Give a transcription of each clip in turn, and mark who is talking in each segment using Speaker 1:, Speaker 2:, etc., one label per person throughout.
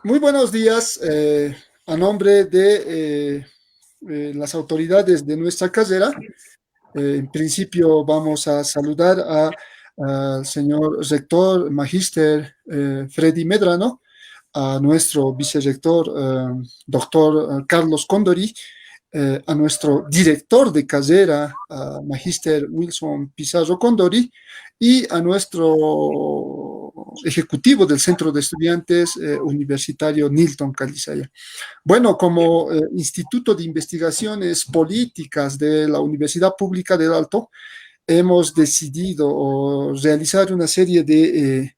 Speaker 1: Muy buenos días. A nombre de las autoridades de nuestra carrera, en principio vamos a saludar al señor rector, magíster Freddy Medrano, a nuestro vicerrector, doctor Carlos Condori, a nuestro director de carrera, a magíster Wilson Pizarro Condori, y a nuestro ejecutivo del Centro de Estudiantes Universitario Nilton Calizaya. Bueno, como Instituto de Investigaciones Políticas de la Universidad Pública del Alto, hemos decidido realizar una serie de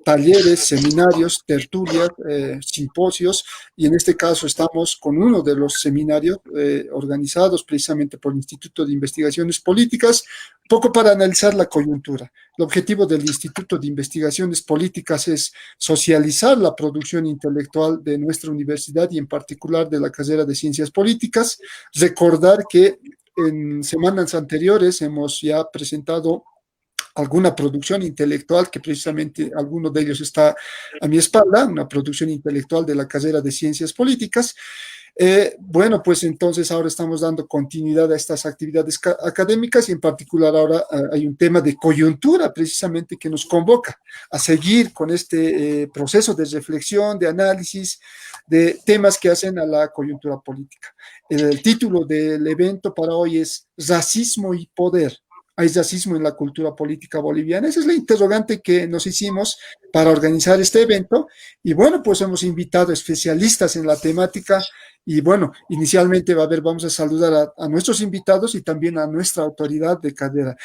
Speaker 1: talleres, seminarios, tertulias, simposios, y en este caso estamos con uno de los seminarios organizados precisamente por el Instituto de Investigaciones Políticas, poco para analizar la coyuntura. El objetivo del Instituto de Investigaciones Políticas es socializar la producción intelectual de nuestra universidad y en particular de la carrera de Ciencias Políticas. Recordar que en semanas anteriores hemos ya presentado alguna producción intelectual, que precisamente alguno de ellos está a mi espalda, una producción intelectual de la carrera de Ciencias Políticas. Bueno, pues entonces ahora estamos dando continuidad a estas actividades académicas y en particular ahora hay un tema de coyuntura precisamente que nos convoca a seguir con este proceso de reflexión, de análisis de temas que hacen a la coyuntura política. El título del evento para hoy es Racismo y Poder. ¿Hay racismo en la cultura política boliviana? Esa es la interrogante que nos hicimos para organizar este evento. Y bueno, pues hemos invitado especialistas en la temática. Y bueno, inicialmente vamos a saludar a nuestros invitados y también a nuestra autoridad de cadera.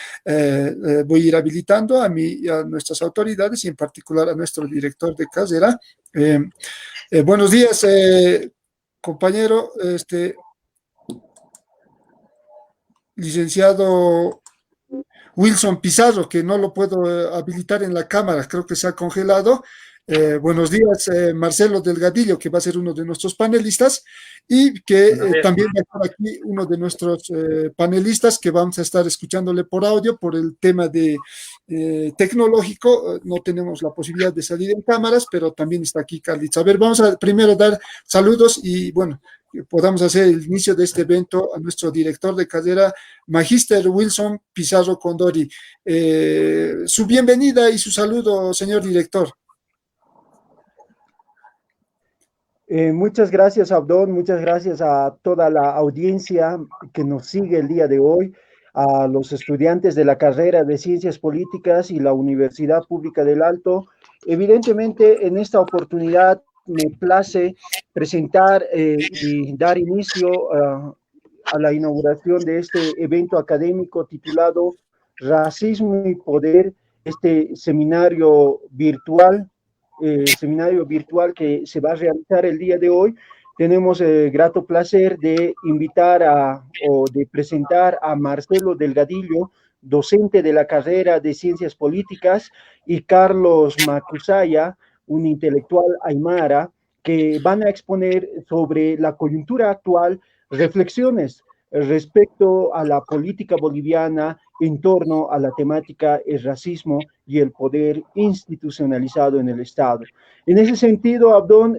Speaker 1: Voy a ir habilitando a nuestras autoridades y en particular a nuestro director de carrera. Buenos días, compañero, licenciado Wilson Pizarro, que no lo puedo habilitar en la cámara, creo que se ha congelado. Buenos días, Marcelo Delgadillo, que va a ser uno de nuestros panelistas, y que también va a estar aquí uno de nuestros panelistas que vamos a estar escuchándole por audio por el tema de tecnológico. No tenemos la posibilidad de salir en cámaras, pero también está aquí Carlitos. A ver, vamos a primero dar saludos y bueno, que podamos hacer el inicio de este evento a nuestro director de carrera, Magíster Wilson Pizarro Condori. Su bienvenida y su saludo, señor director.
Speaker 2: Muchas gracias, Abdón, muchas gracias a toda la audiencia que nos sigue el día de hoy, a los estudiantes de la carrera de Ciencias Políticas y la Universidad Pública del Alto. Evidentemente, en esta oportunidad me place presentar y dar inicio a la inauguración de este evento académico titulado Racismo y Poder, este seminario virtual que se va a realizar el día de hoy. Tenemos el grato placer de invitar o de presentar a Marcelo Delgadillo, docente de la carrera de Ciencias Políticas, y Carlos Macusaya, un intelectual aymara, que van a exponer sobre la coyuntura actual reflexiones respecto a la política boliviana en torno a la temática el racismo y el poder institucionalizado en el Estado. En ese sentido, Abdón,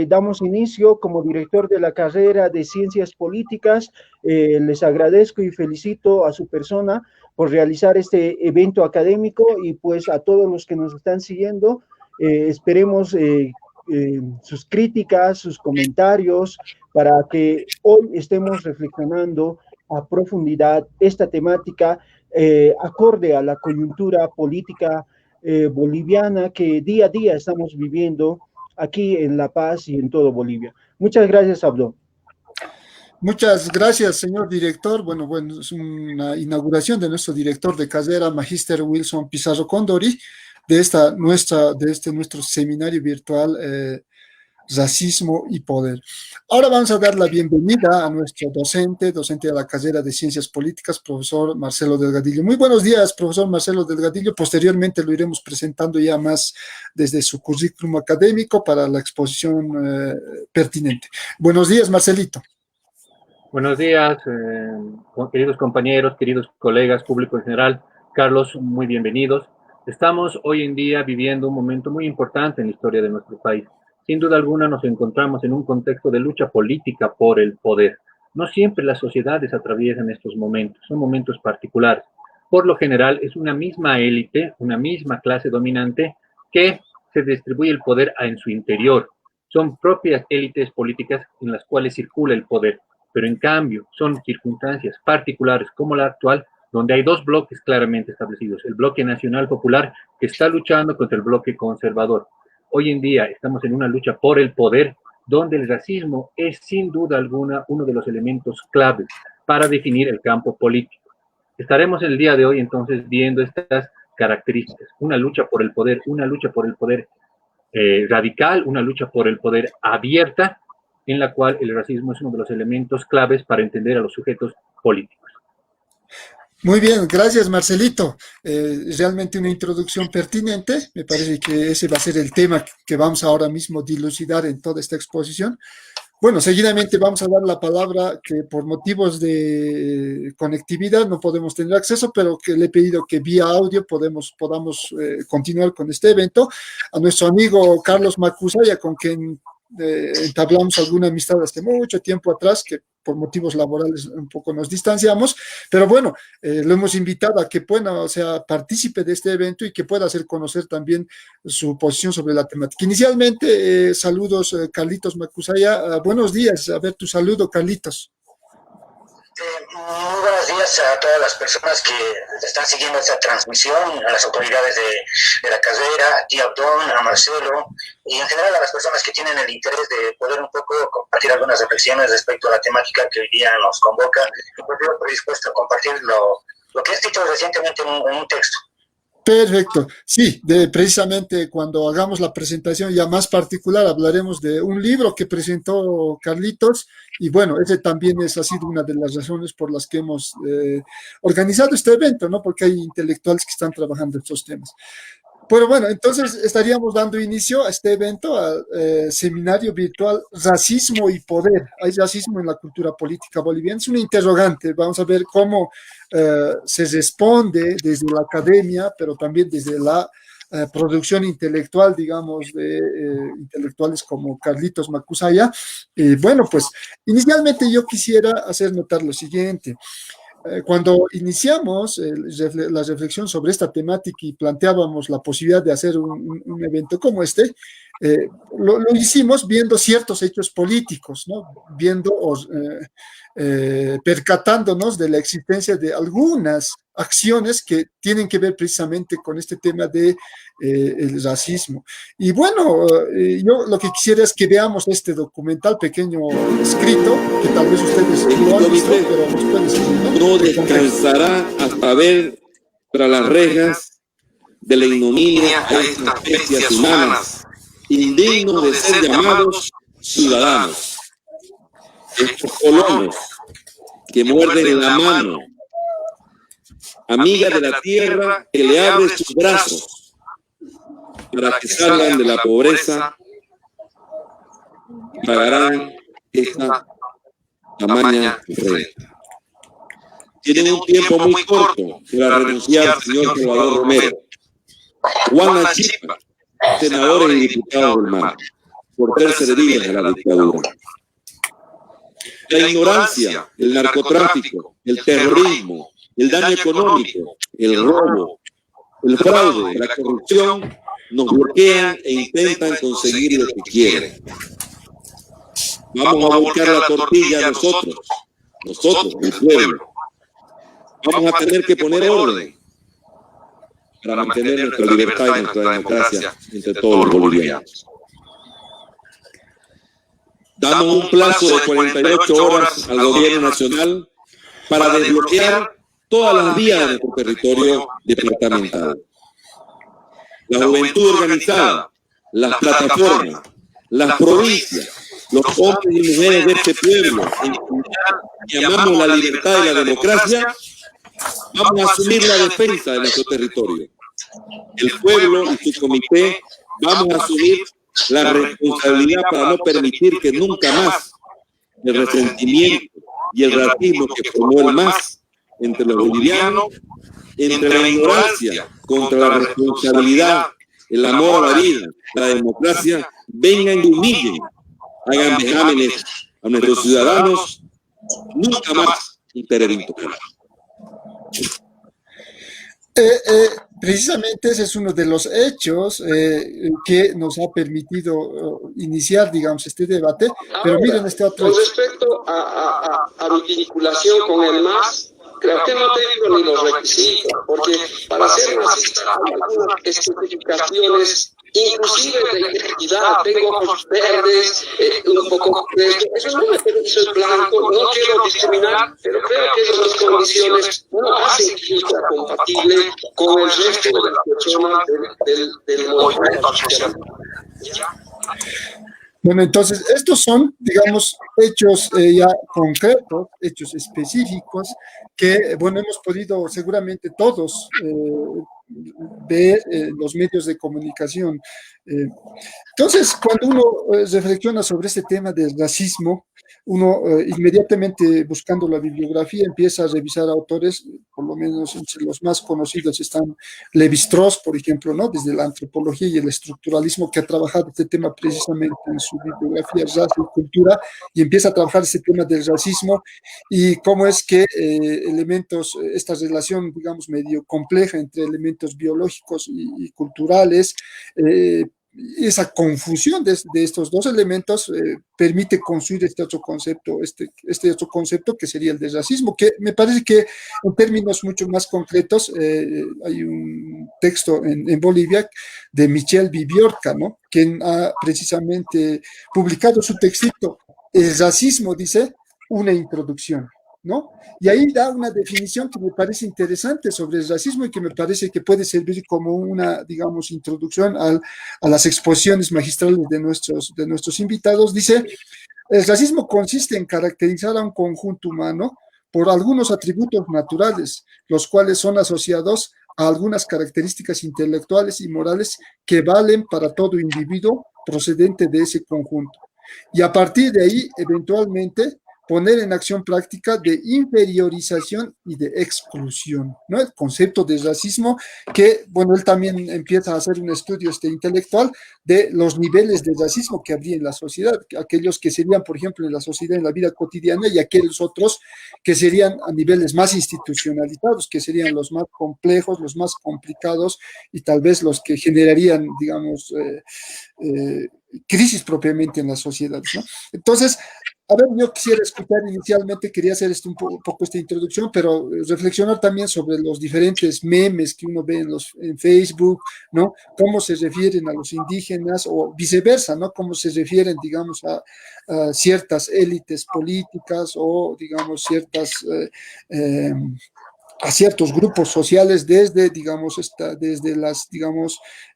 Speaker 2: damos inicio como director de la carrera de Ciencias Políticas. Les agradezco y felicito a su persona por realizar este evento académico y pues a todos los que nos están siguiendo, esperemos sus críticas, sus comentarios, para que hoy estemos reflexionando a profundidad esta temática acorde a la coyuntura política boliviana que día a día estamos viviendo aquí en La Paz y en todo Bolivia. Muchas gracias, Abdo.
Speaker 1: Muchas gracias, señor director. Bueno, es una inauguración de nuestro director de carrera, Magíster Wilson Pizarro Condori, de este nuestro seminario virtual Racismo y Poder. Ahora vamos a dar la bienvenida a nuestro docente de la carrera de Ciencias Políticas, profesor Marcelo Delgadillo. Muy buenos días, profesor Marcelo Delgadillo. Posteriormente lo iremos presentando ya más desde su currículum académico para la exposición pertinente. Buenos días, Marcelito.
Speaker 3: Buenos días, queridos compañeros, queridos colegas, público en general. Carlos, muy bienvenidos. Estamos hoy en día viviendo un momento muy importante en la historia de nuestro país. Sin duda alguna nos encontramos en un contexto de lucha política por el poder. No siempre las sociedades atraviesan estos momentos, son momentos particulares. Por lo general es una misma élite, una misma clase dominante que se distribuye el poder en su interior. Son propias élites políticas en las cuales circula el poder, pero en cambio son circunstancias particulares como la actual, donde hay dos bloques claramente establecidos, el bloque nacional popular que está luchando contra el bloque conservador. Hoy en día estamos en una lucha por el poder, donde el racismo es sin duda alguna uno de los elementos claves para definir el campo político. Estaremos el día de hoy entonces viendo estas características, una lucha por el poder, una lucha por el poder radical, una lucha por el poder abierta, en la cual el racismo es uno de los elementos claves para entender a los sujetos políticos.
Speaker 1: Muy bien, gracias Marcelito. Realmente una introducción pertinente. Me parece que ese va a ser el tema que vamos ahora mismo a dilucidar en toda esta exposición. Bueno, seguidamente vamos a dar la palabra que por motivos de conectividad no podemos tener acceso, pero que le he pedido que vía audio podamos continuar con este evento, a nuestro amigo Carlos Macusaya, con quien entablamos alguna amistad hace mucho tiempo atrás, que por motivos laborales un poco nos distanciamos, pero bueno, lo hemos invitado a que pueda, o sea, participe de este evento y que pueda hacer conocer también su posición sobre la temática. Inicialmente, saludos, Carlitos Macusaya, buenos días, a ver tu saludo, Carlitos.
Speaker 4: Muy buenos días a todas las personas que están siguiendo esta transmisión, a las autoridades de la carrera, a ti Abdón, a Marcelo y en general a las personas que tienen el interés de poder un poco compartir algunas reflexiones respecto a la temática que hoy día nos convoca. Y pues yo estoy dispuesto a compartir lo que he escrito recientemente en un texto.
Speaker 1: Perfecto. Sí, precisamente cuando hagamos la presentación ya más particular hablaremos de un libro que presentó Carlitos y bueno, ese también ha sido una de las razones por las que hemos organizado este evento, ¿no? Porque hay intelectuales que están trabajando estos temas. Pero bueno, entonces estaríamos dando inicio a este evento, al seminario virtual Racismo y Poder. ¿Hay racismo en la cultura política boliviana? Es una interrogante. Vamos a ver cómo se responde desde la academia, pero también desde la producción intelectual, digamos, de intelectuales como Carlitos Macusaya. Bueno, pues inicialmente yo quisiera hacer notar lo siguiente. Cuando iniciamos la reflexión sobre esta temática y planteábamos la posibilidad de hacer un evento como este, lo hicimos viendo ciertos hechos políticos, ¿no? Percatándonos de la existencia de algunas acciones que tienen que ver precisamente con este tema de el racismo. Y bueno, yo lo que quisiera es que veamos este documental pequeño escrito, que tal vez ustedes lo han visto, pero nos pueden seguir,
Speaker 5: ¿no? No descansará hasta ver tras las rejas de la ignominia a estas bestias humanas, indignos de ser llamados ciudadanos. Estos colonos que muerden la mano, amiga de la tierra que le abre sus brazos para que salgan de la pobreza, pagarán esta tamaña renta. Tienen un tiempo muy corto para renunciar, señor Salvador Romero, Juan Achipa, senadores y diputados del MAR, por ser serviles a la dictadura. La ignorancia, el narcotráfico, el terrorismo, el daño económico, el robo, el fraude, la corrupción nos bloquean e intentan conseguir lo que quieren. Vamos a volcar la tortilla nosotros, el pueblo. Vamos a tener que poner orden para mantener nuestra libertad y nuestra democracia entre todos los bolivianos. Damos un plazo de 48 horas al gobierno nacional para desbloquear todas las vías de nuestro territorio departamental. La juventud organizada, las plataformas, las provincias, los hombres y mujeres de este pueblo, que amamos la libertad y la democracia, vamos a asumir la defensa de nuestro territorio. El pueblo y su comité vamos a asumir la responsabilidad para no permitir que nunca más el resentimiento y el racismo que formó el MAS entre los bolivianos, entre la ignorancia contra la responsabilidad, el amor a la vida, la democracia, vengan y humillen, hagan vejámenes a nuestros ciudadanos, nunca más un terrorismo.
Speaker 1: Precisamente ese es uno de los hechos que nos ha permitido iniciar, digamos, este debate. Pero miren este otro.
Speaker 6: Con respecto a mi vinculación con el MAS, creo que no tengo ni los requisitos, porque para ser masista hay algunas especificaciones, inclusive de identidad. Tengo ojos verdes, un poco fresco. Eso no me permite, soy blanco, no quiero discriminar, pero creo que esas condiciones no hacen que yo sea compatible con el resto de las personas del movimiento social.
Speaker 1: Bueno, entonces, estos son, digamos, hechos ya concretos, hechos específicos, que, bueno, hemos podido seguramente todos ver los medios de comunicación. Entonces, cuando uno reflexiona sobre este tema del racismo, uno inmediatamente buscando la bibliografía empieza a revisar autores, por lo menos entre los más conocidos están Lévi-Strauss, por ejemplo, ¿no? Desde la antropología y el estructuralismo, que ha trabajado este tema precisamente en su bibliografía Raza y Cultura, y empieza a trabajar este tema del racismo y cómo es que elementos, esta relación, digamos, medio compleja entre elementos biológicos y culturales, esa confusión de estos dos elementos permite construir este otro concepto que sería el de racismo, que me parece que en términos mucho más concretos hay un texto en Bolivia de Michel Viviorca, ¿no? Quien ha precisamente publicado su textito, El racismo, dice, una introducción, ¿no? Y ahí da una definición que me parece interesante sobre el racismo y que me parece que puede servir como una, digamos, introducción a las exposiciones magistrales de nuestros invitados. Dice, el racismo consiste en caracterizar a un conjunto humano por algunos atributos naturales, los cuales son asociados a algunas características intelectuales y morales que valen para todo individuo procedente de ese conjunto. Y a partir de ahí, eventualmente, poner en acción práctica de inferiorización y de exclusión, ¿no? El concepto de racismo que, bueno, él también empieza a hacer un estudio intelectual de los niveles de racismo que habría en la sociedad, aquellos que serían, por ejemplo, en la sociedad, en la vida cotidiana, y aquellos otros que serían a niveles más institucionalizados, que serían los más complejos, los más complicados y tal vez los que generarían, digamos, crisis propiamente en las sociedades, ¿no? Entonces, a ver, yo quisiera escuchar inicialmente, quería hacer un poco esta introducción, pero reflexionar también sobre los diferentes memes que uno ve en Facebook, ¿no? Cómo se refieren a los indígenas o viceversa, ¿no? Cómo se refieren, digamos, a ciertas élites políticas o, digamos, a ciertos grupos sociales desde, digamos,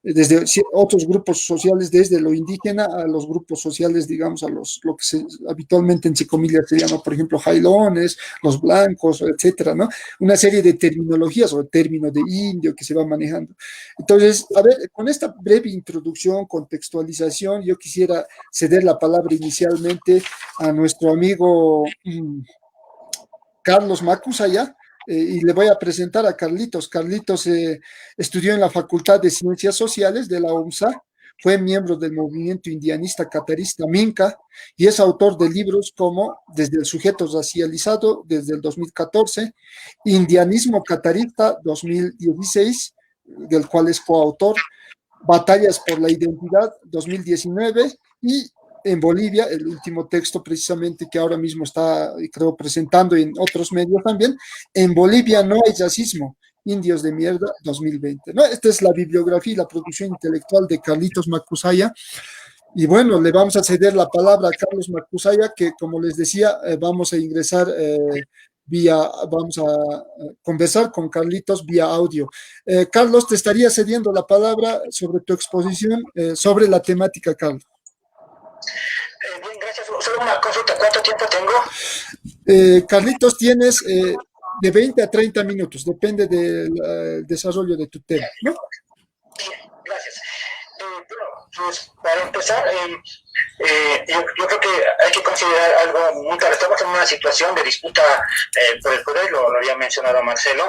Speaker 1: desde otros grupos sociales, desde lo indígena a los grupos sociales, digamos, lo que habitualmente, entre comillas, se llama, por ejemplo, jailones, los blancos, etcétera, ¿no? Una serie de terminologías o el término de indio que se va manejando. Entonces, a ver, con esta breve introducción, contextualización, yo quisiera ceder la palabra inicialmente a nuestro amigo Carlos Macusaya, y le voy a presentar a Carlitos. Carlitos estudió en la Facultad de Ciencias Sociales de la UMSA, fue miembro del movimiento indianista catarista Minca y es autor de libros como Desde el sujeto racializado, desde el 2014, Indianismo catarista 2016, del cual es coautor, Batallas por la Identidad 2019 y en Bolivia, el último texto precisamente que ahora mismo está, creo, presentando en otros medios también, En Bolivia no hay racismo, Indios de Mierda 2020, ¿no? Esta es la bibliografía y la producción intelectual de Carlitos Macusaya. Y bueno, le vamos a ceder la palabra a Carlos Macusaya, que como les decía, vamos a ingresar vamos a conversar con Carlitos vía audio. Carlos, te estaría cediendo la palabra sobre tu exposición sobre la temática, Carlos.
Speaker 4: Bien, gracias. Solo una consulta. ¿Cuánto tiempo tengo?
Speaker 1: Carlitos, tienes de 20 a 30 minutos, depende del desarrollo de tu tema, ¿no?
Speaker 4: Bien, gracias. Bueno, pues para empezar, yo creo que hay que considerar algo muy claro. Estamos en una situación de disputa por el poder, lo había mencionado Marcelo,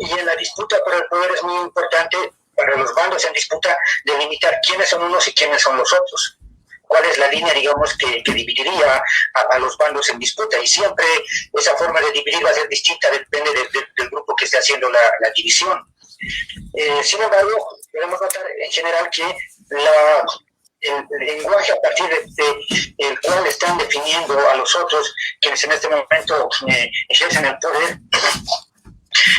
Speaker 4: y en la disputa por el poder es muy importante para los bandos en disputa delimitar quiénes son unos y quiénes son los otros. cuál es la línea, digamos, que dividiría a los bandos en disputa. Y siempre esa forma de dividir va a ser distinta, depende del grupo que esté haciendo la división. Sin embargo, podemos notar en general que el lenguaje a partir del cual están definiendo a los otros, quienes en este momento ejercen el poder,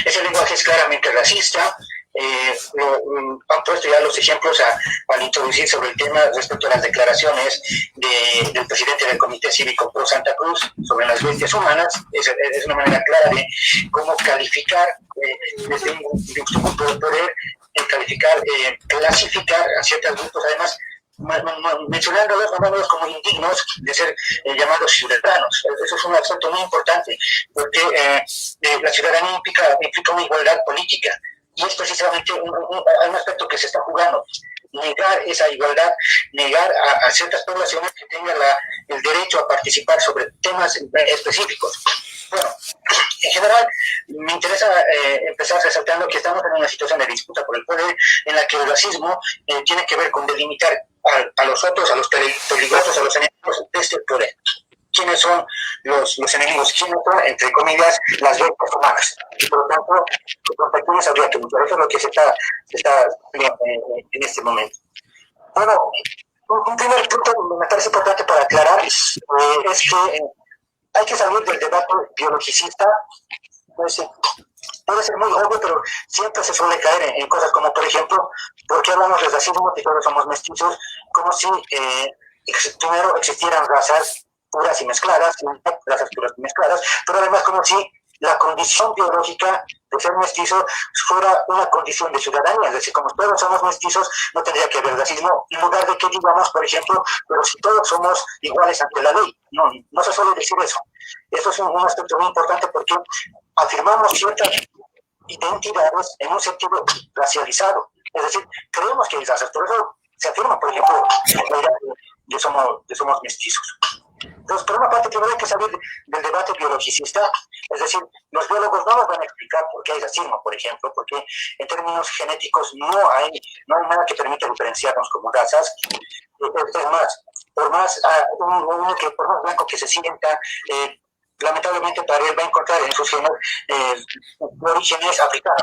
Speaker 4: ese lenguaje es claramente racista. Han puesto ya los ejemplos al introducir sobre el tema respecto a las declaraciones del presidente del Comité Cívico Pro Santa Cruz sobre las bestias humanas. Es una manera clara de cómo calificar desde un grupo de poder, calificar, clasificar a ciertos grupos, además nombrándolos como indignos de ser llamados ciudadanos. Eso es un aspecto muy importante, porque la ciudadanía implica una igualdad política. Y es precisamente un aspecto que se está jugando, negar esa igualdad, negar a ciertas poblaciones que tengan el derecho a participar sobre temas específicos. Bueno, en general, me interesa empezar resaltando que estamos en una situación de disputa por el poder en la que el racismo tiene que ver con delimitar a los otros, a los peligrosos, a los enemigos de este poder. ¿Quiénes son los enemigos? ¿Quiénes son, entre comillas, las bestias humanas? Y por lo tanto, con pequeñas habría que luchar. Eso es lo que se está en este momento. Bueno, un primer punto me parece importante para aclarar es que hay que salir del debate biologicista. Puede ser muy obvio, pero siempre se suele caer en cosas como, por ejemplo, ¿por qué hablamos de racismo si todos somos mestizos? Como si primero existieran razas puras y mezcladas, razas puras y mezcladas, pero además como si la condición biológica de ser mestizo fuera una condición de ciudadanía, es decir, como todos somos mestizos, no tendría que haber racismo, en lugar de que digamos, por ejemplo, pero si todos somos iguales ante la ley. No se suele decir eso. Eso es un aspecto muy importante porque afirmamos ciertas identidades en un sentido racializado, es decir, creemos que hay razas, por eso se afirma, por ejemplo, la idea de somos mestizos. Entonces, por una parte, primero hay que salir del debate biologicista, es decir, los biólogos no nos van a explicar por qué hay racismo, por ejemplo, porque en términos genéticos no hay nada que permita diferenciarnos como razas. Es más, por más blanco que se sienta, lamentablemente para él va a encontrar en sus genes orígenes africanos.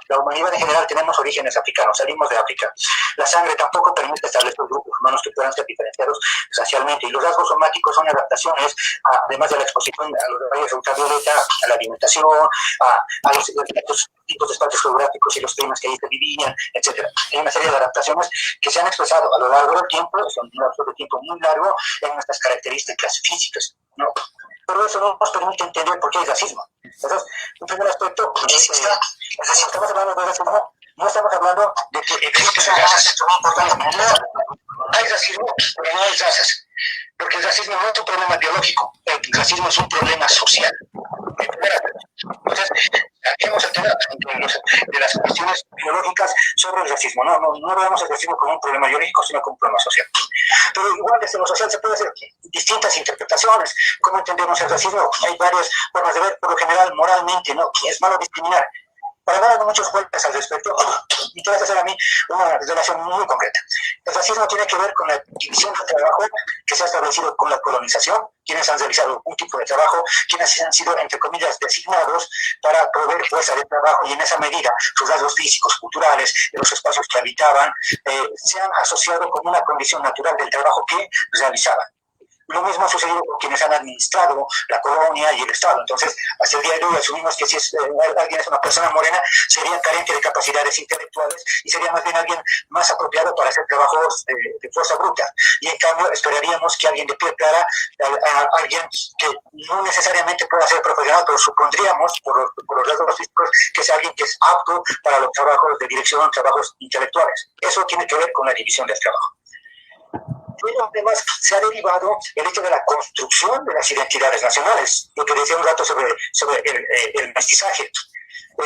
Speaker 4: La humanidad en general tenemos orígenes africanos, salimos de África. La sangre tampoco permite establecer grupos humanos que puedan ser diferenciados racialmente. Y los rasgos somáticos son adaptaciones, además de la exposición a los rayos ultravioleta, a la alimentación, a los distintos tipos de espacios geográficos y los climas que ahí se vivían, etc. Hay una serie de adaptaciones que se han expresado a lo largo del tiempo, son un lapso de tiempo muy largo, en nuestras características físicas, ¿no? Pero eso no nos permite entender por qué hay racismo. Entonces, un primer aspecto es que estamos hablando de racismo, no estamos hablando de que existen razas. No hay racismo, pero no hay razas. Porque el racismo no es un problema biológico, el racismo es un problema social. Entonces, hacemos el tema de las cuestiones biológicas sobre el racismo. No veamos el racismo como un problema biológico, sino como un problema social. Pero igual desde lo social se puede hacer distintas interpretaciones. ¿Cómo entendemos el racismo? Hay varias formas de ver, por lo general, moralmente, ¿no? Es malo discriminar. Para no dar muchos golpes al respecto, y te vas a hacer a mí una relación muy concreta. El racismo tiene que ver con la división del trabajo que se ha establecido con la colonización, quienes han realizado un tipo de trabajo, quienes han sido, entre comillas, designados para proveer fuerza de trabajo, y en esa medida sus rasgos físicos, culturales, de los espacios que habitaban, se han asociado con una condición natural del trabajo que realizaban. Lo mismo ha sucedido con quienes han administrado la colonia y el Estado. Entonces, hasta el día de hoy asumimos que si alguien es una persona morena, sería carente de capacidades intelectuales y sería más bien alguien más apropiado para hacer trabajos de fuerza bruta. Y en cambio, esperaríamos que alguien de piel clara, alguien que no necesariamente pueda ser profesional, pero supondríamos, por los rasgos físicos, que sea alguien que es apto para los trabajos de dirección, trabajos intelectuales. Eso tiene que ver con la división del trabajo. Además, se ha derivado el hecho de la construcción de las identidades nacionales, lo que decía un rato sobre el mestizaje.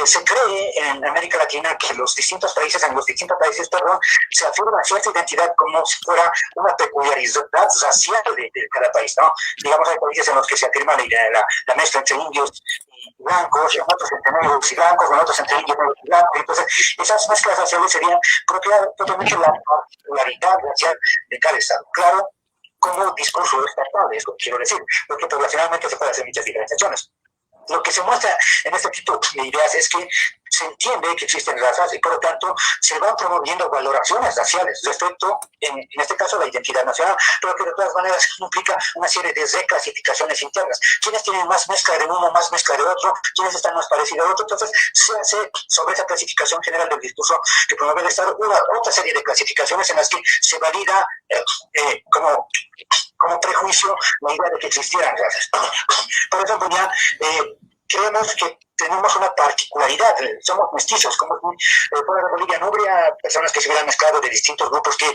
Speaker 4: Se cree en América Latina que en los distintos países, se afirma cierta identidad como si fuera una peculiaridad racial de cada país, ¿no? Digamos, hay países en los que se afirma la mezcla entre indios y blancos, en otros entre negros y blancos, en otros entre indios y blancos. Entonces, esas mezclas raciales serían propiamente la particularidad racial de cada estado. Claro, como discurso estatal, es lo que quiero decir, porque poblacionalmente se pueden hacer muchas diferenciaciones. Lo que se muestra en este tipo de ideas es que se entiende que existen razas y por lo tanto se van promoviendo valoraciones raciales respecto, en este caso, la identidad nacional, pero que de todas maneras implica una serie de reclasificaciones internas. ¿Quiénes tienen más mezcla de uno, más mezcla de otro? ¿Quiénes están más parecidos a otro? Entonces se hace sobre esa clasificación general del discurso que promueve el Estado otra serie de clasificaciones en las que se valida como prejuicio la idea de que existieran razas. Por ejemplo, ya creemos que tenemos una particularidad, somos mestizos, como fuera de Bolivia no habría personas que se hubieran mezclado de distintos grupos que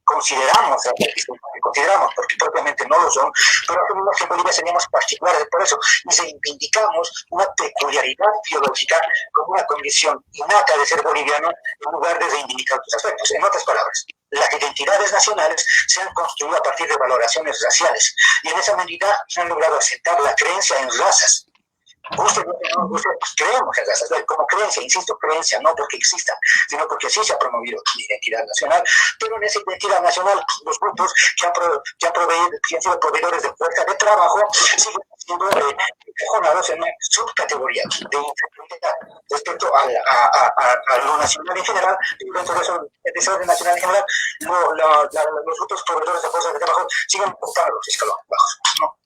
Speaker 4: consideramos, porque propiamente no lo son, pero asumimos que en Bolivia seríamos particulares por eso, y reivindicamos una peculiaridad biológica como una condición innata de ser boliviano en lugar de reivindicar otros aspectos. En otras palabras, las identidades nacionales se han construido a partir de valoraciones raciales, y en esa medida se han logrado asentar la creencia en razas. Creemos en razas, como creencia, insisto, creencia, no porque existan, sino porque así se ha promovido la identidad nacional, pero en esa identidad nacional los grupos que han sido proveedores de fuerza de trabajo siguen siendo encajonados en una subcategoría de inferioridad respecto a lo nacional en general, y dentro de eso, ese orden nacional en general, los grupos proveedores de fuerza de trabajo siguen ocupando los escalones bajos, ¿no?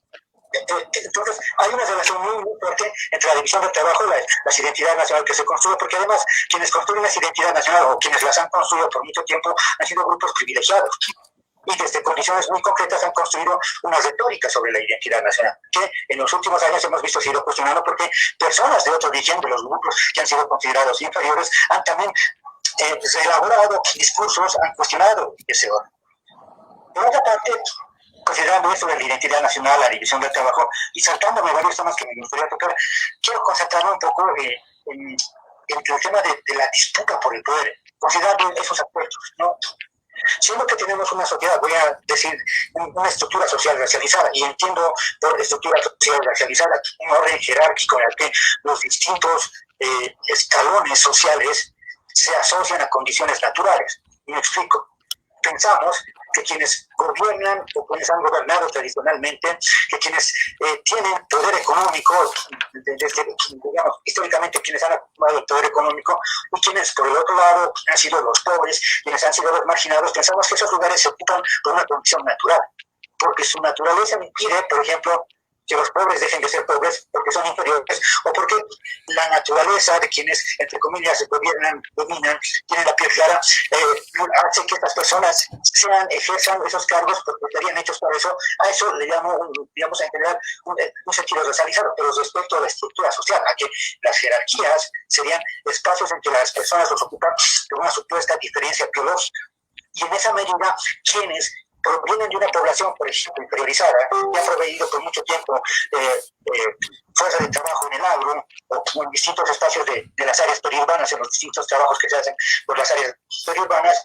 Speaker 4: Entonces, hay una relación muy fuerte entre la división del trabajo y las identidades nacionales que se construyen, porque además quienes construyen las identidades nacionales o quienes las han construido por mucho tiempo han sido grupos privilegiados y desde condiciones muy concretas han construido una retórica sobre la identidad nacional que en los últimos años hemos visto sido cuestionado porque personas de otro origen de los grupos que han sido considerados inferiores han también elaborado discursos, han cuestionado ese orden. Por otra parte, considerando esto de la identidad nacional, la división del trabajo, y saltándome varios temas que me gustaría tocar, quiero concentrarme un poco en el tema de la disputa por el poder, considerando esos aspectos, ¿no? Siendo que tenemos una sociedad, voy a decir, una estructura social racializada, y entiendo por estructura social racializada un orden jerárquico en el que los distintos escalones sociales se asocian a condiciones naturales. Y me explico. Pensamos que quienes gobiernan o quienes han gobernado tradicionalmente, que quienes tienen poder económico, digamos, históricamente quienes han acumulado el poder económico, y quienes por el otro lado han sido los pobres, quienes han sido los marginados, pensamos que esos lugares se ocupan por una condición natural, porque su naturaleza impide, por ejemplo, que los pobres dejen de ser pobres porque son inferiores, o porque la naturaleza de quienes, entre comillas, dominan, tienen la piel clara, hace que estas personas ejerzan esos cargos porque estarían hechos para eso. A eso le llamo, digamos, en general, un sentido racializado, pero respecto a la estructura social, a que las jerarquías serían espacios en que las personas los ocupan de una supuesta diferencia biológica. Y en esa medida, quienes provienen de una población, por ejemplo, interiorizada, que ha proveído por mucho tiempo fuerza de trabajo en el agro o en distintos espacios de las áreas periurbanas, en los distintos trabajos que se hacen por las áreas periurbanas,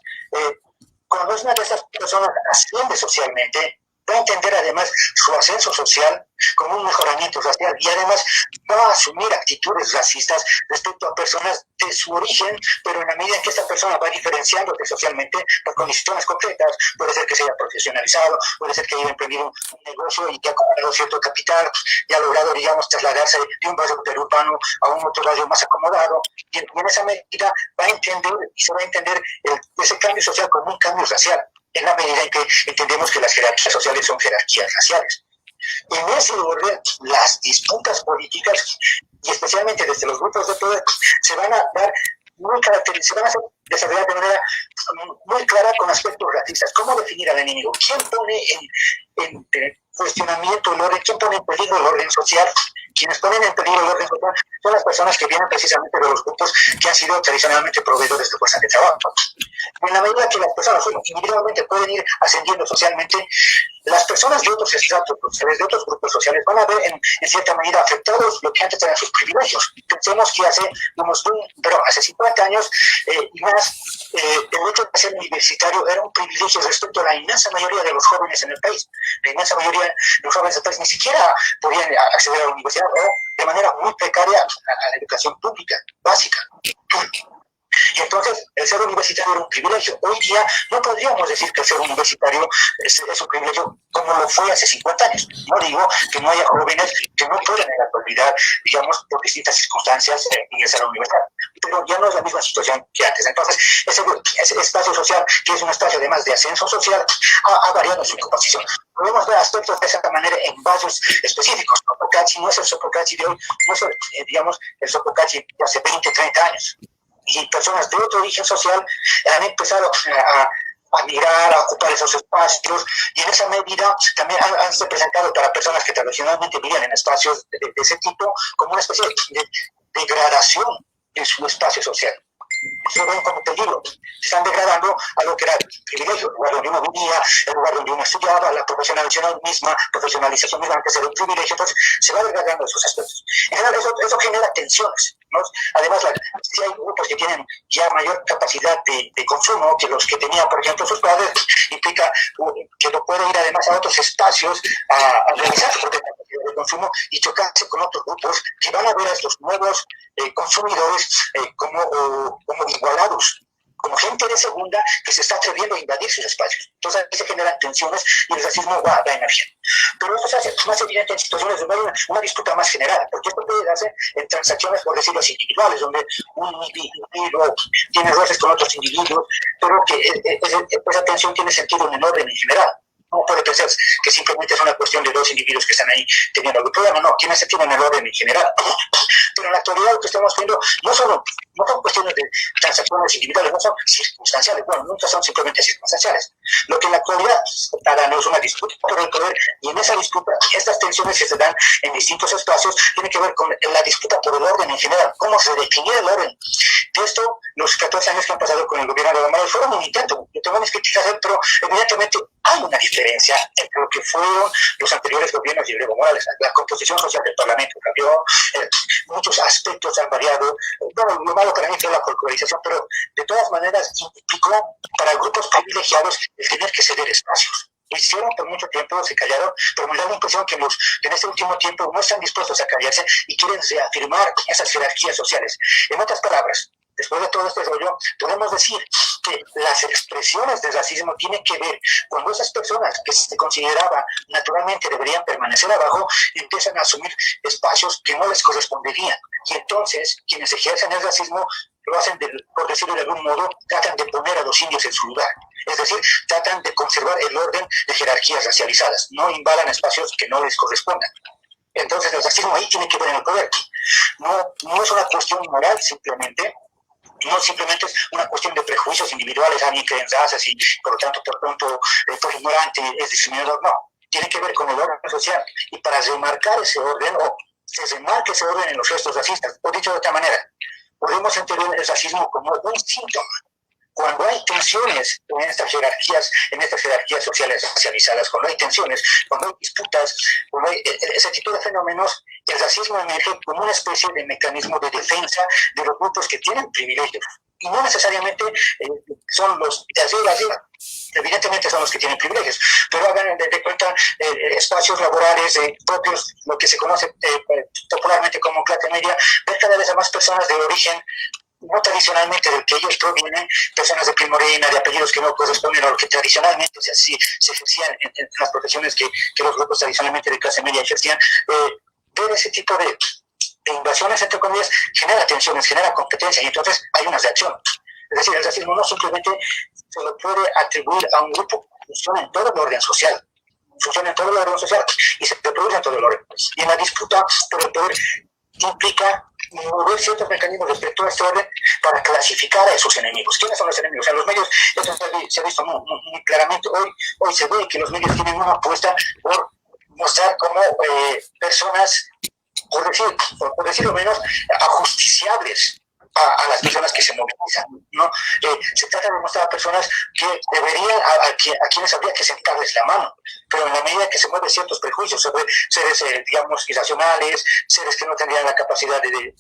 Speaker 4: cuando una de esas personas asciende socialmente, va a entender además su ascenso social como un mejoramiento social y además va a asumir actitudes racistas respecto a personas de su origen, pero en la medida en que esta persona va diferenciándose socialmente por condiciones concretas, puede ser que se haya profesionalizado, puede ser que haya emprendido un negocio y que ha acumulado cierto capital y ha logrado, digamos, trasladarse de un barrio perurbano a un otro barrio más acomodado, y en esa medida va a entender y se va a entender ese cambio social como un cambio racial, en la medida en que entendemos que las jerarquías sociales son jerarquías raciales. En ese orden, las disputas políticas, y especialmente desde los grupos de poder, se van a dar se van a desarrollar de manera muy clara con aspectos racistas. ¿Cómo definir al enemigo? ¿Quién pone en cuestionamiento el orden? ¿Quién pone en peligro el orden social? Quienes ponen en peligro el orden social son las personas que vienen precisamente de los grupos que han sido tradicionalmente proveedores de fuerza de trabajo. En la medida que las personas individualmente pueden ir ascendiendo socialmente, las personas de otros estratos sociales, de otros grupos sociales, van a ver en cierta medida afectados lo que antes eran sus privilegios. Pensemos que hace 50 años y más, el hecho de ser universitario era un privilegio respecto a la inmensa mayoría de los jóvenes en el país. La inmensa mayoría de los jóvenes del país ni siquiera podían acceder a la universidad o de manera muy precaria a la educación pública, básica. Y entonces el ser universitario era un privilegio. Hoy día no podríamos decir que el ser universitario es un privilegio como lo fue hace 50 años. No digo que no haya jóvenes que no puedan en la actualidad, digamos, por distintas circunstancias, ingresar a la universidad. Pero ya no es la misma situación que antes. Entonces, ese espacio social, que es un espacio además de ascenso social, ha variado en su composición. Podemos ver aspectos de esa manera en barrios específicos. Sopocachi no es el Sopocachi de hoy, no es, digamos, el Sopocachi de hace 20, 30 años. Y personas de otro origen social han empezado a migrar, a ocupar esos espacios, y en esa medida también han se presentado para personas que tradicionalmente vivían en espacios de ese tipo como una especie de degradación de su espacio social. Se ven como peligro, se están degradando a lo que era el privilegio, el lugar donde uno vivía, el lugar donde uno estudiaba, la profesionalización misma antes era un privilegio, entonces se va degradando esos aspectos. En general, eso genera tensiones, ¿no? Además, si hay grupos que tienen ya mayor capacidad de consumo que los que tenían, por ejemplo, sus padres, implica que no puede ir además a otros espacios a realizar su propia capacidad de consumo y chocarse con otros grupos que van a ver a estos nuevos consumidores como igualados, como gente de segunda que se está atreviendo a invadir sus espacios. Entonces ahí se generan tensiones y el racismo va emergiendo. Pero esto se hace más evidente en situaciones donde hay una disputa más general, porque esto puede darse en transacciones, por decirlo así, individuales, donde un individuo tiene roces con otros individuos, pero que esa tensión tiene sentido en el orden en general. No puede pensar que simplemente es una cuestión de dos individuos que están ahí teniendo algún problema, no, tiene sentido en el orden en general. Pero en la actualidad lo que estamos viendo no son cuestiones de transacciones individuales, no son circunstanciales, bueno, nunca son simplemente circunstanciales. Lo que en la actualidad para no es una disputa por el poder, y en esa disputa, estas tensiones que se dan en distintos espacios, tienen que ver con la disputa por el orden en general, cómo se definía el orden. De esto, los 14 años que han pasado con el gobierno de Evo Morales fueron un intento, yo tengo mis críticas, pero evidentemente hay una diferencia entre lo que fueron los anteriores gobiernos de Evo Morales. La composición social del Parlamento cambió, muchos aspectos han variado. Bueno, lo malo para mí fue la folclorización, pero de todas maneras implicó para grupos privilegiados el tener que ceder espacios. Lo hicieron por mucho tiempo, se callaron, pero me da la impresión que en este último tiempo no están dispuestos a callarse y quieren reafirmar esas jerarquías sociales. En otras palabras, después de todo este rollo, podemos decir que las expresiones del racismo tienen que ver cuando esas personas que se consideraba naturalmente deberían permanecer abajo, empiezan a asumir espacios que no les corresponderían. Y entonces, quienes ejercen el racismo lo hacen, por decirlo de algún modo, tratan de poner a los indios en su lugar. Es decir, tratan de conservar el orden de jerarquías racializadas, no invadan espacios que no les correspondan. Entonces, el racismo ahí tiene que ver en el poder. No es una cuestión moral simplemente, no simplemente es una cuestión de prejuicios individuales, alguien cree en razas y por lo tanto, por ignorante es discriminador, no. Tiene que ver con el orden social. Y para remarcar ese orden, o se remarca ese orden en los gestos racistas, o dicho de otra manera, podemos entender el racismo como un síntoma. Cuando hay tensiones en estas jerarquías sociales racializadas, cuando hay tensiones, cuando hay disputas, cuando hay ese tipo de fenómenos, el racismo emerge como una especie de mecanismo de defensa de los grupos que tienen privilegios. Y no necesariamente son los de arriba. Evidentemente son los que tienen privilegios, pero hagan de cuenta espacios laborales propios, lo que se conoce popularmente como clase media, ver cada vez a más personas de origen no tradicionalmente del que ellos provienen, personas de piel morena, de apellidos que no corresponden a lo que tradicionalmente se ejercían en las profesiones que los grupos tradicionalmente de clase media ejercían. Ver ese tipo de invasiones, entre comillas, genera tensiones, genera competencia, y entonces hay una reacción. Es decir, el racismo no simplemente se lo puede atribuir a un grupo, funciona en todo el orden social. Funciona en todo el orden social y se reproduce en todo el orden. Y en la disputa por el poder implica mover ciertos mecanismos respecto a este orden para clasificar a esos enemigos. ¿Quiénes son los enemigos? En los medios, esto se ha visto muy claramente. Hoy se ve que los medios tienen una apuesta por mostrar como personas, por decirlo menos, ajusticiables a las personas que se movilizan, ¿no? Se trata de mostrar a personas que deberían, a quienes habría que sentarles la mano, pero en la medida que se mueven ciertos prejuicios sobre seres, digamos, irracionales, seres que no tendrían la capacidad de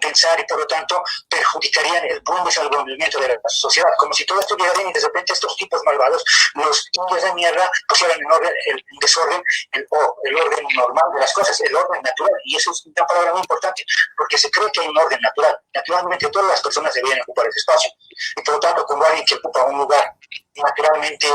Speaker 4: pensar y por lo tanto perjudicarían el buen desenvolvimiento de la sociedad, como si todo estuviera bien y de repente estos tipos malvados, los indios de mierda, pusieran en orden el desorden, el orden normal de las cosas, el orden natural, y eso es una palabra muy importante, porque se cree que hay un orden natural. Naturalmente todas las personas deberían ocupar ese espacio, y por lo tanto como alguien que ocupa un lugar naturalmente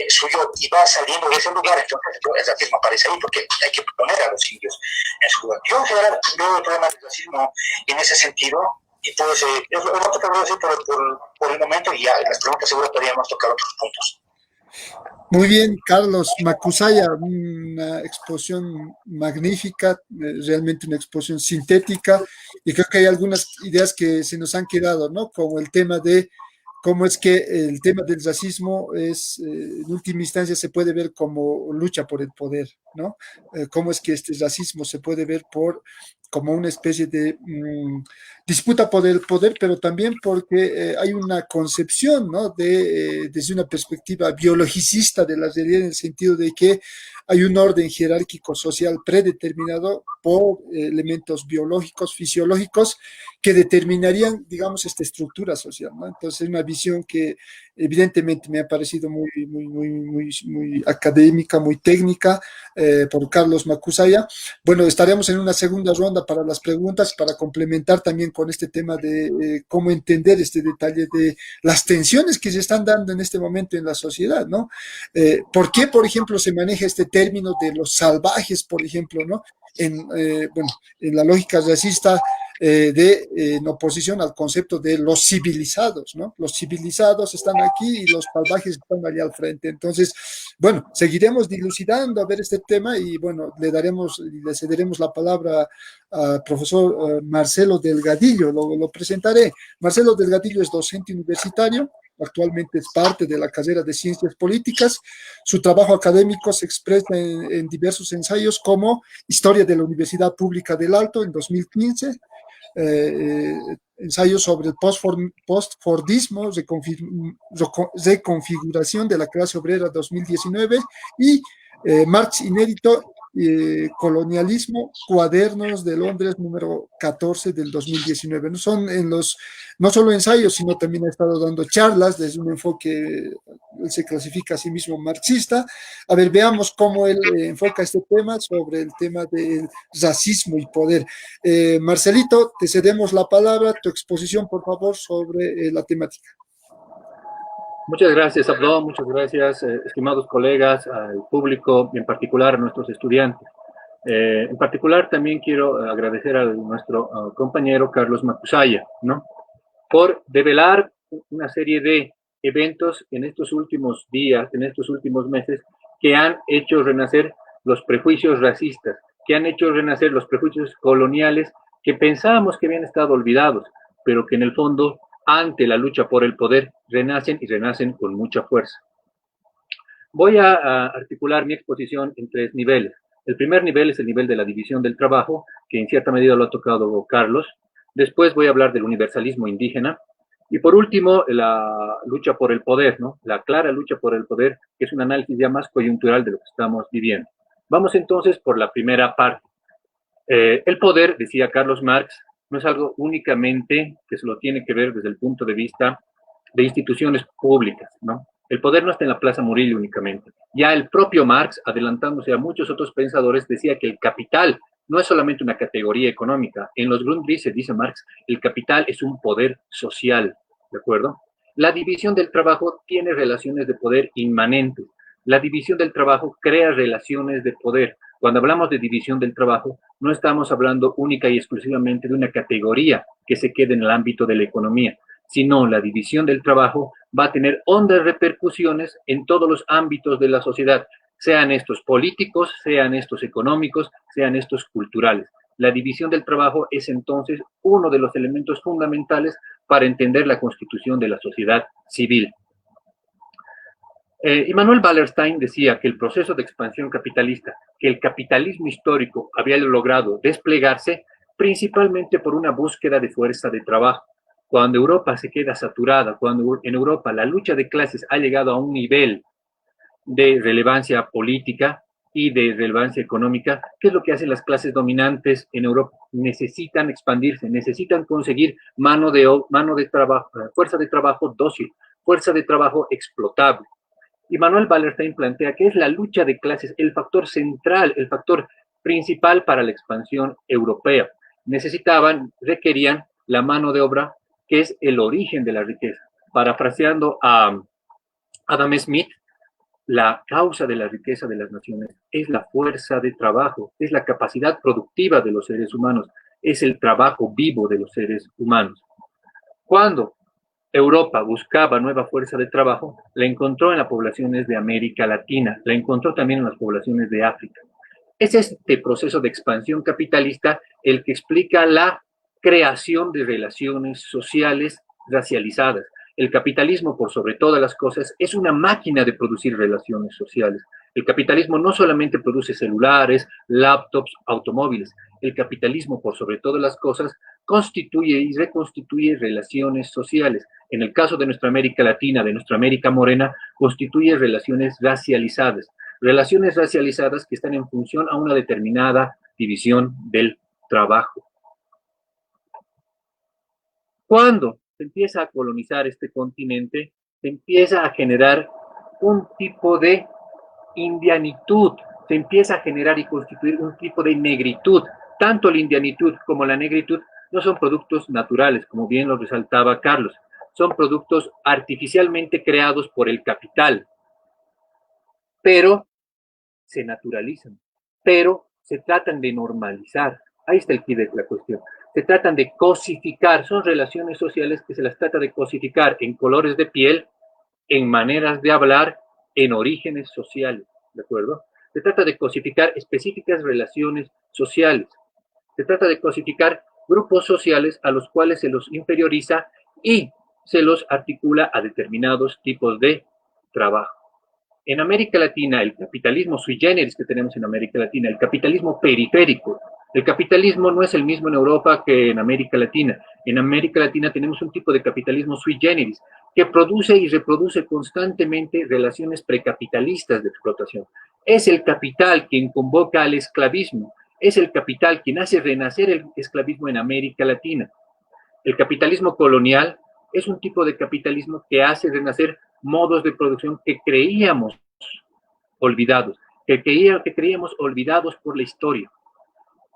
Speaker 4: suyo y va saliendo de ese lugar, entonces el racismo aparece ahí, porque hay que poner a los indios en su lugar. Yo en general veo el problema del racismo en ese sentido, y pues es lo que puedo decir por el momento, y ya en las preguntas seguro podríamos tocar otros puntos.
Speaker 1: Muy bien, Carlos Macusaya, una exposición magnífica, realmente una exposición sintética, y creo que hay algunas ideas que se nos han quedado, ¿no? Como el tema de cómo es que el tema del racismo es, en última instancia, se puede ver como lucha por el poder, ¿no? Cómo es que este racismo se puede ver como una especie de disputa por el poder, pero también porque hay una concepción, ¿no? Desde una perspectiva biologicista de la realidad, en el sentido de que hay un orden jerárquico social predeterminado por elementos biológicos, fisiológicos, que determinarían, digamos, esta estructura social, ¿no? Entonces, una visión que evidentemente me ha parecido muy académica, muy técnica, por Carlos Macusaya. Bueno, estaremos en una segunda ronda para las preguntas, para complementar también con este tema de cómo entender este detalle de las tensiones que se están dando en este momento en la sociedad, ¿no? ¿Por qué, por ejemplo, se maneja este término de los salvajes, por ejemplo, ¿no? En la lógica racista, en oposición al concepto de los civilizados, ¿no? Los civilizados están aquí y los salvajes están allá al frente. Entonces, bueno, seguiremos dilucidando a ver este tema y, bueno, le cederemos la palabra al profesor Marcelo Delgadillo, lo presentaré. Marcelo Delgadillo es docente universitario, actualmente es parte de la carrera de Ciencias Políticas. Su trabajo académico se expresa en diversos ensayos como Historia de la Universidad Pública del Alto en 2015, ensayos sobre el postfordismo, reconfiguración de la clase obrera 2019 y Marx inédito, colonialismo, cuadernos de Londres número 14 del 2019. No solo ensayos, sino también ha estado dando charlas desde un enfoque, él se clasifica a sí mismo marxista. A ver, veamos cómo él enfoca este tema sobre el tema del racismo y poder. Marcelito, te cedemos la palabra, tu exposición, por favor, sobre la temática.
Speaker 3: Muchas gracias, Abdo, muchas gracias, estimados colegas, al público y en particular a nuestros estudiantes. En particular también quiero agradecer a nuestro compañero Carlos Macusaya, ¿no? Por develar una serie de eventos en estos últimos días, en estos últimos meses, que han hecho renacer los prejuicios racistas, que han hecho renacer los prejuicios coloniales que pensábamos que habían estado olvidados, pero que en el fondo, ante la lucha por el poder, renacen y renacen con mucha fuerza. Voy a articular mi exposición en tres niveles. El primer nivel es el nivel de la división del trabajo, que en cierta medida lo ha tocado Carlos. Después voy a hablar del universalismo indígena. Y por último, la lucha por el poder, ¿no? La clara lucha por el poder, que es un análisis ya más coyuntural de lo que estamos viviendo. Vamos entonces por la primera parte. El poder, decía Carlos Marx, no es algo únicamente que se lo tiene que ver desde el punto de vista de instituciones públicas, ¿no? El poder no está en la Plaza Murillo únicamente. Ya el propio Marx, adelantándose a muchos otros pensadores, decía que el capital no es solamente una categoría económica. En los Grundrisse, dice Marx, el capital es un poder social, ¿de acuerdo? La división del trabajo tiene relaciones de poder inmanentes. La división del trabajo crea relaciones de poder. Cuando hablamos de división del trabajo, no estamos hablando única y exclusivamente de una categoría que se quede en el ámbito de la economía, sino la división del trabajo va a tener hondas repercusiones en todos los ámbitos de la sociedad, sean estos políticos, sean estos económicos, sean estos culturales. La división del trabajo es entonces uno de los elementos fundamentales para entender la constitución de la sociedad civil. Immanuel Wallerstein decía que el proceso de expansión capitalista, que el capitalismo histórico había logrado desplegarse principalmente por una búsqueda de fuerza de trabajo. cuando Europa se queda saturada, cuando en Europa la lucha de clases ha llegado a un nivel de relevancia política y de relevancia económica, ¿qué es lo que hacen las clases dominantes en Europa? Necesitan expandirse, necesitan conseguir mano de trabajo, fuerza de trabajo dócil, fuerza de trabajo explotable. Y Manuel Wallerstein plantea que es la lucha de clases el factor central, el factor principal para la expansión europea. Requerían la mano de obra que es el origen de la riqueza. Parafraseando a Adam Smith, la causa de la riqueza de las naciones es la fuerza de trabajo, es la capacidad productiva de los seres humanos, es el trabajo vivo de los seres humanos. Cuando Europa buscaba nueva fuerza de trabajo, la encontró en las poblaciones de América Latina, la encontró también en las poblaciones de África. Es este proceso de expansión capitalista el que explica la creación de relaciones sociales racializadas. El capitalismo, por sobre todas las cosas, es una máquina de producir relaciones sociales. El capitalismo no solamente produce celulares, laptops, automóviles. El capitalismo, por sobre todas las cosas, constituye y reconstituye relaciones sociales. En el caso de nuestra América Latina, de nuestra América Morena, constituye relaciones racializadas que están en función a una determinada división del trabajo. Cuando se empieza a colonizar este continente, se empieza a generar un tipo de indianitud, se empieza a generar y constituir un tipo de negritud. Tanto la indianitud como la negritud no son productos naturales, como bien lo resaltaba Carlos, son productos artificialmente creados por el capital, pero se naturalizan, pero se tratan de normalizar. Ahí está el quid de la cuestión. Se tratan de cosificar, son relaciones sociales que se las trata de cosificar en colores de piel, en maneras de hablar, en orígenes sociales, ¿de acuerdo? Se trata de cosificar específicas relaciones sociales. Se trata de cosificar grupos sociales a los cuales se los inferioriza y se los articula a determinados tipos de trabajo. En América Latina, el capitalismo sui generis que tenemos en América Latina, el capitalismo periférico, el capitalismo no es el mismo en Europa que en América Latina. En América Latina tenemos un tipo de capitalismo sui generis que produce y reproduce constantemente relaciones precapitalistas de explotación. Es el capital quien convoca al esclavismo, es el capital quien hace renacer el esclavismo en América Latina. El capitalismo colonial es un tipo de capitalismo que hace renacer modos de producción que creíamos olvidados, que creíamos olvidados por la historia.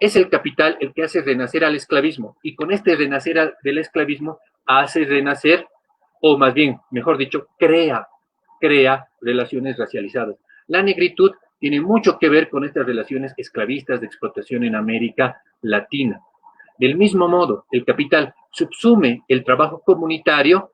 Speaker 3: Es el capital el que hace renacer al esclavismo, y con este renacer del esclavismo hace renacer, o más bien, mejor dicho, crea relaciones racializadas. La negritud tiene mucho que ver con estas relaciones esclavistas de explotación en América Latina. Del mismo modo, el capital subsume el trabajo comunitario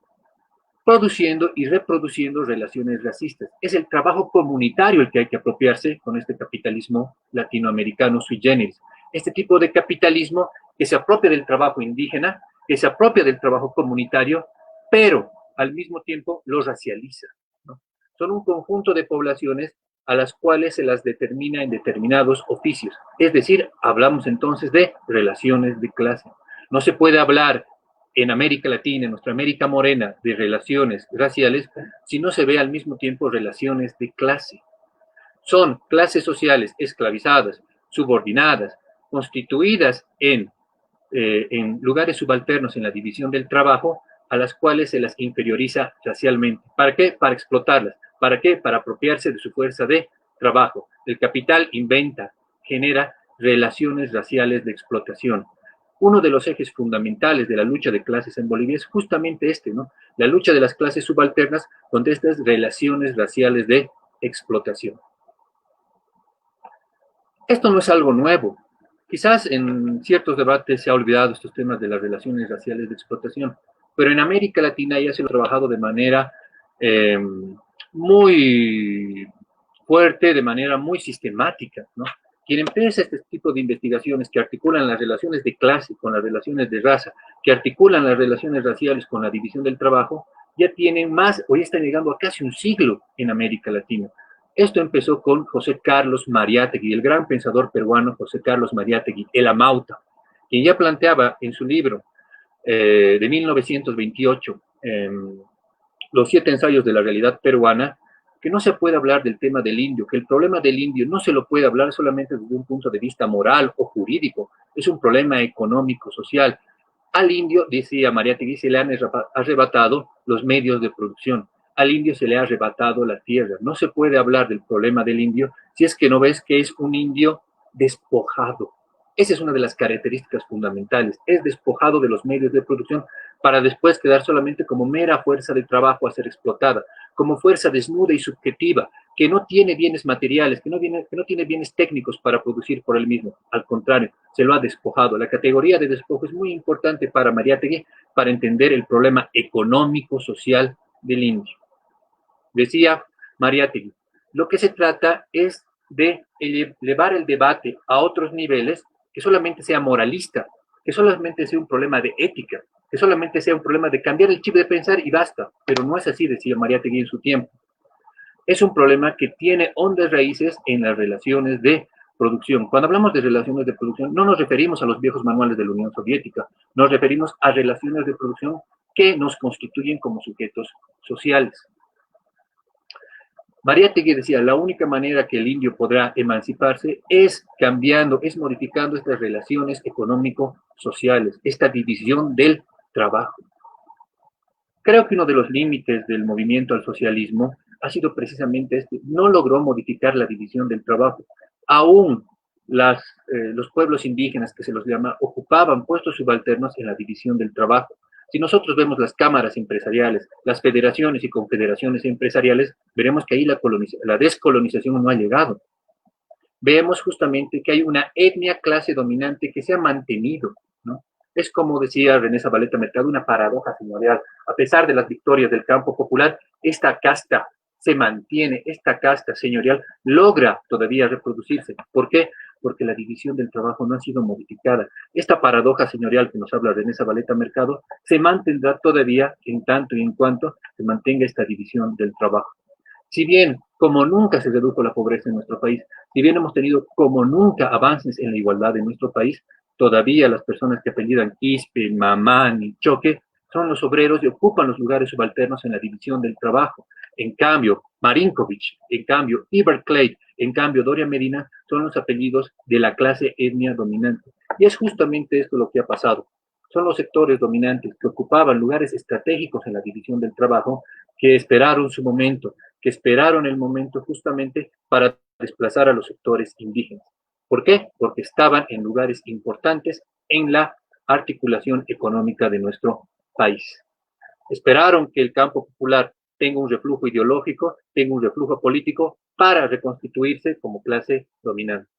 Speaker 3: produciendo y reproduciendo relaciones racistas. Es el trabajo comunitario el que hay que apropiarse con este capitalismo latinoamericano sui generis. Este tipo de capitalismo que se apropia del trabajo indígena, que se apropia del trabajo comunitario, pero al mismo tiempo lo racializa, ¿no? Son un conjunto de poblaciones a las cuales se las determina en determinados oficios. Es decir, hablamos entonces de relaciones de clase. No se puede hablar en América Latina, en nuestra América Morena, de relaciones raciales si no se ve al mismo tiempo relaciones de clase. Son clases sociales esclavizadas, subordinadas, constituidas en lugares subalternos en la división del trabajo, a las cuales se las inferioriza racialmente. ¿Para qué? Para explotarlas. ¿Para qué? Para apropiarse de su fuerza de trabajo. El capital inventa, genera relaciones raciales de explotación. Uno de los ejes fundamentales de la lucha de clases en Bolivia es justamente este, ¿no? La lucha de las clases subalternas contra estas relaciones raciales de explotación. Esto no es algo nuevo. Quizás en ciertos debates se ha olvidado estos temas de las relaciones raciales de explotación, pero en América Latina ya se lo ha trabajado de manera muy fuerte, de manera muy sistemática, ¿no? Quien empieza este tipo de investigaciones que articulan las relaciones de clase con las relaciones de raza, que articulan las relaciones raciales con la división del trabajo, ya tienen más, hoy están llegando a casi un siglo en América Latina. Esto empezó con José Carlos Mariátegui, el gran pensador peruano José Carlos Mariátegui, el Amauta, quien ya planteaba en su libro de 1928, los 7 ensayos de la realidad peruana, que no se puede hablar del tema del indio, que el problema del indio no se lo puede hablar solamente desde un punto de vista moral o jurídico, es un problema económico, social. Al indio, decía Mariátegui, se le han arrebatado los medios de producción, al indio se le ha arrebatado la tierra. No se puede hablar del problema del indio si es que no ves que es un indio despojado. Esa es una de las características fundamentales, es despojado de los medios de producción para después quedar solamente como mera fuerza de trabajo a ser explotada, como fuerza desnuda y subjetiva, que no tiene bienes materiales, que no tiene bienes técnicos para producir por él mismo. Al contrario, se lo ha despojado. La categoría de despojo es muy importante para Mariátegui para entender el problema económico, social del indio. Decía Mariátegui, lo que se trata es de elevar el debate a otros niveles, que solamente sea moralista, que solamente sea un problema de ética, que solamente sea un problema de cambiar el chip de pensar y basta. Pero no es así, decía Mariátegui en su tiempo. Es un problema que tiene hondas raíces en las relaciones de producción. Cuando hablamos de relaciones de producción, no nos referimos a los viejos manuales de la Unión Soviética, nos referimos a relaciones de producción que nos constituyen como sujetos sociales. Mariátegui decía, la única manera que el indio podrá emanciparse es cambiando, es modificando estas relaciones económico-sociales, esta división del trabajo. Creo que uno de los límites del movimiento al socialismo ha sido precisamente este, no logró modificar la división del trabajo. Aún los pueblos indígenas, que se los llama, ocupaban puestos subalternos en la división del trabajo. Si nosotros vemos las cámaras empresariales, las federaciones y confederaciones empresariales, veremos que ahí la descolonización no ha llegado. Vemos justamente que hay una etnia clase dominante que se ha mantenido, ¿no? Es como decía René Zabaleta Mercado, una paradoja señorial. A pesar de las victorias del campo popular, esta casta se mantiene, esta casta señorial logra todavía reproducirse. ¿Por qué? Porque la división del trabajo no ha sido modificada. Esta paradoja señorial que nos habla René Zabaleta Mercado se mantendrá todavía en tanto y en cuanto se mantenga esta división del trabajo. Si bien, como nunca se redujo la pobreza en nuestro país, si bien hemos tenido como nunca avances en la igualdad en nuestro país, todavía las personas que apellidan Quispe, Mamani, Choque, son los obreros y ocupan los lugares subalternos en la división del trabajo. En cambio, Marinkovic, en cambio, Iberclay, en cambio, Doria Medina, son los apellidos de la clase etnia dominante. Y es justamente esto lo que ha pasado. Son los sectores dominantes que ocupaban lugares estratégicos en la división del trabajo, que esperaron su momento, que esperaron el momento justamente para desplazar a los sectores indígenas. ¿Por qué? Porque estaban en lugares importantes en la articulación económica de nuestro país. Esperaron que el campo popular tenga un reflujo ideológico, tenga un reflujo político para reconstituirse como clase dominante.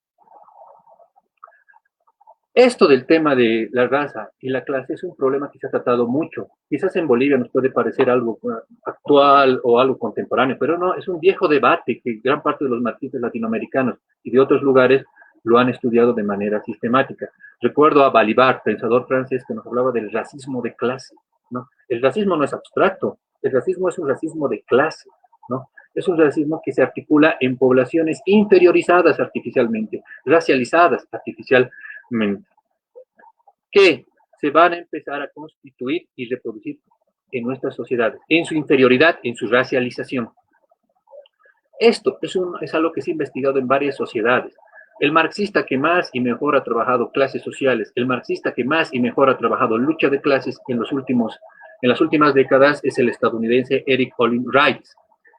Speaker 3: Esto del tema de la raza y la clase es un problema que se ha tratado mucho. Quizás en Bolivia nos puede parecer algo actual o algo contemporáneo, pero no, es un viejo debate que gran parte de los marxistas latinoamericanos y de otros lugares lo han estudiado de manera sistemática. Recuerdo a Balibar, pensador francés, que nos hablaba del racismo de clase, ¿no? El racismo no es abstracto, el racismo es un racismo de clase, ¿no? Es un racismo que se articula en poblaciones inferiorizadas artificialmente, racializadas artificialmente, que se van a empezar a constituir y reproducir en nuestras sociedades, en su inferioridad, en su racialización. Esto es algo que se ha investigado en varias sociedades. El marxista que más y mejor ha trabajado clases sociales, el marxista que más y mejor ha trabajado lucha de clases en las últimas décadas es el estadounidense Eric Olin Wright.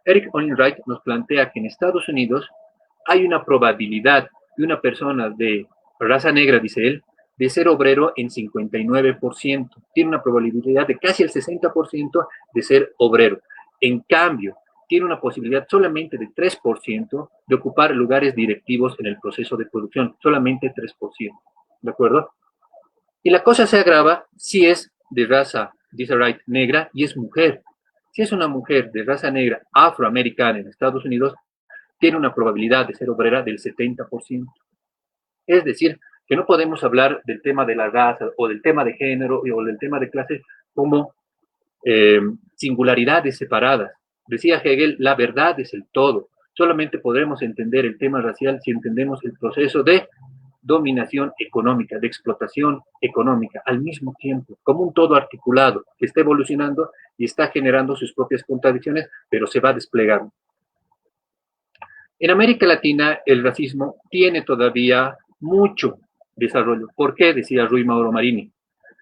Speaker 3: Eric Olin Wright nos plantea que en Estados Unidos hay una probabilidad de una persona de raza negra, dice él, de ser obrero en 59%. Tiene una probabilidad de casi el 60% de ser obrero. En cambio, tiene una posibilidad solamente de 3% de ocupar lugares directivos en el proceso de producción, solamente 3%, ¿de acuerdo? Y la cosa se agrava si es de raza, dice Wright, negra y es mujer. Si es una mujer de raza negra afroamericana en Estados Unidos, tiene una probabilidad de ser obrera del 70%. Es decir, que no podemos hablar del tema de la raza o del tema de género o del tema de clase como singularidades separadas. Decía Hegel, la verdad es el todo. Solamente podremos entender el tema racial si entendemos el proceso de dominación económica, de explotación económica, al mismo tiempo, como un todo articulado que está evolucionando y está generando sus propias contradicciones, pero se va desplegando. En América Latina, el racismo tiene todavía mucho desarrollo. ¿Por qué? Decía Rui Mauro Marini,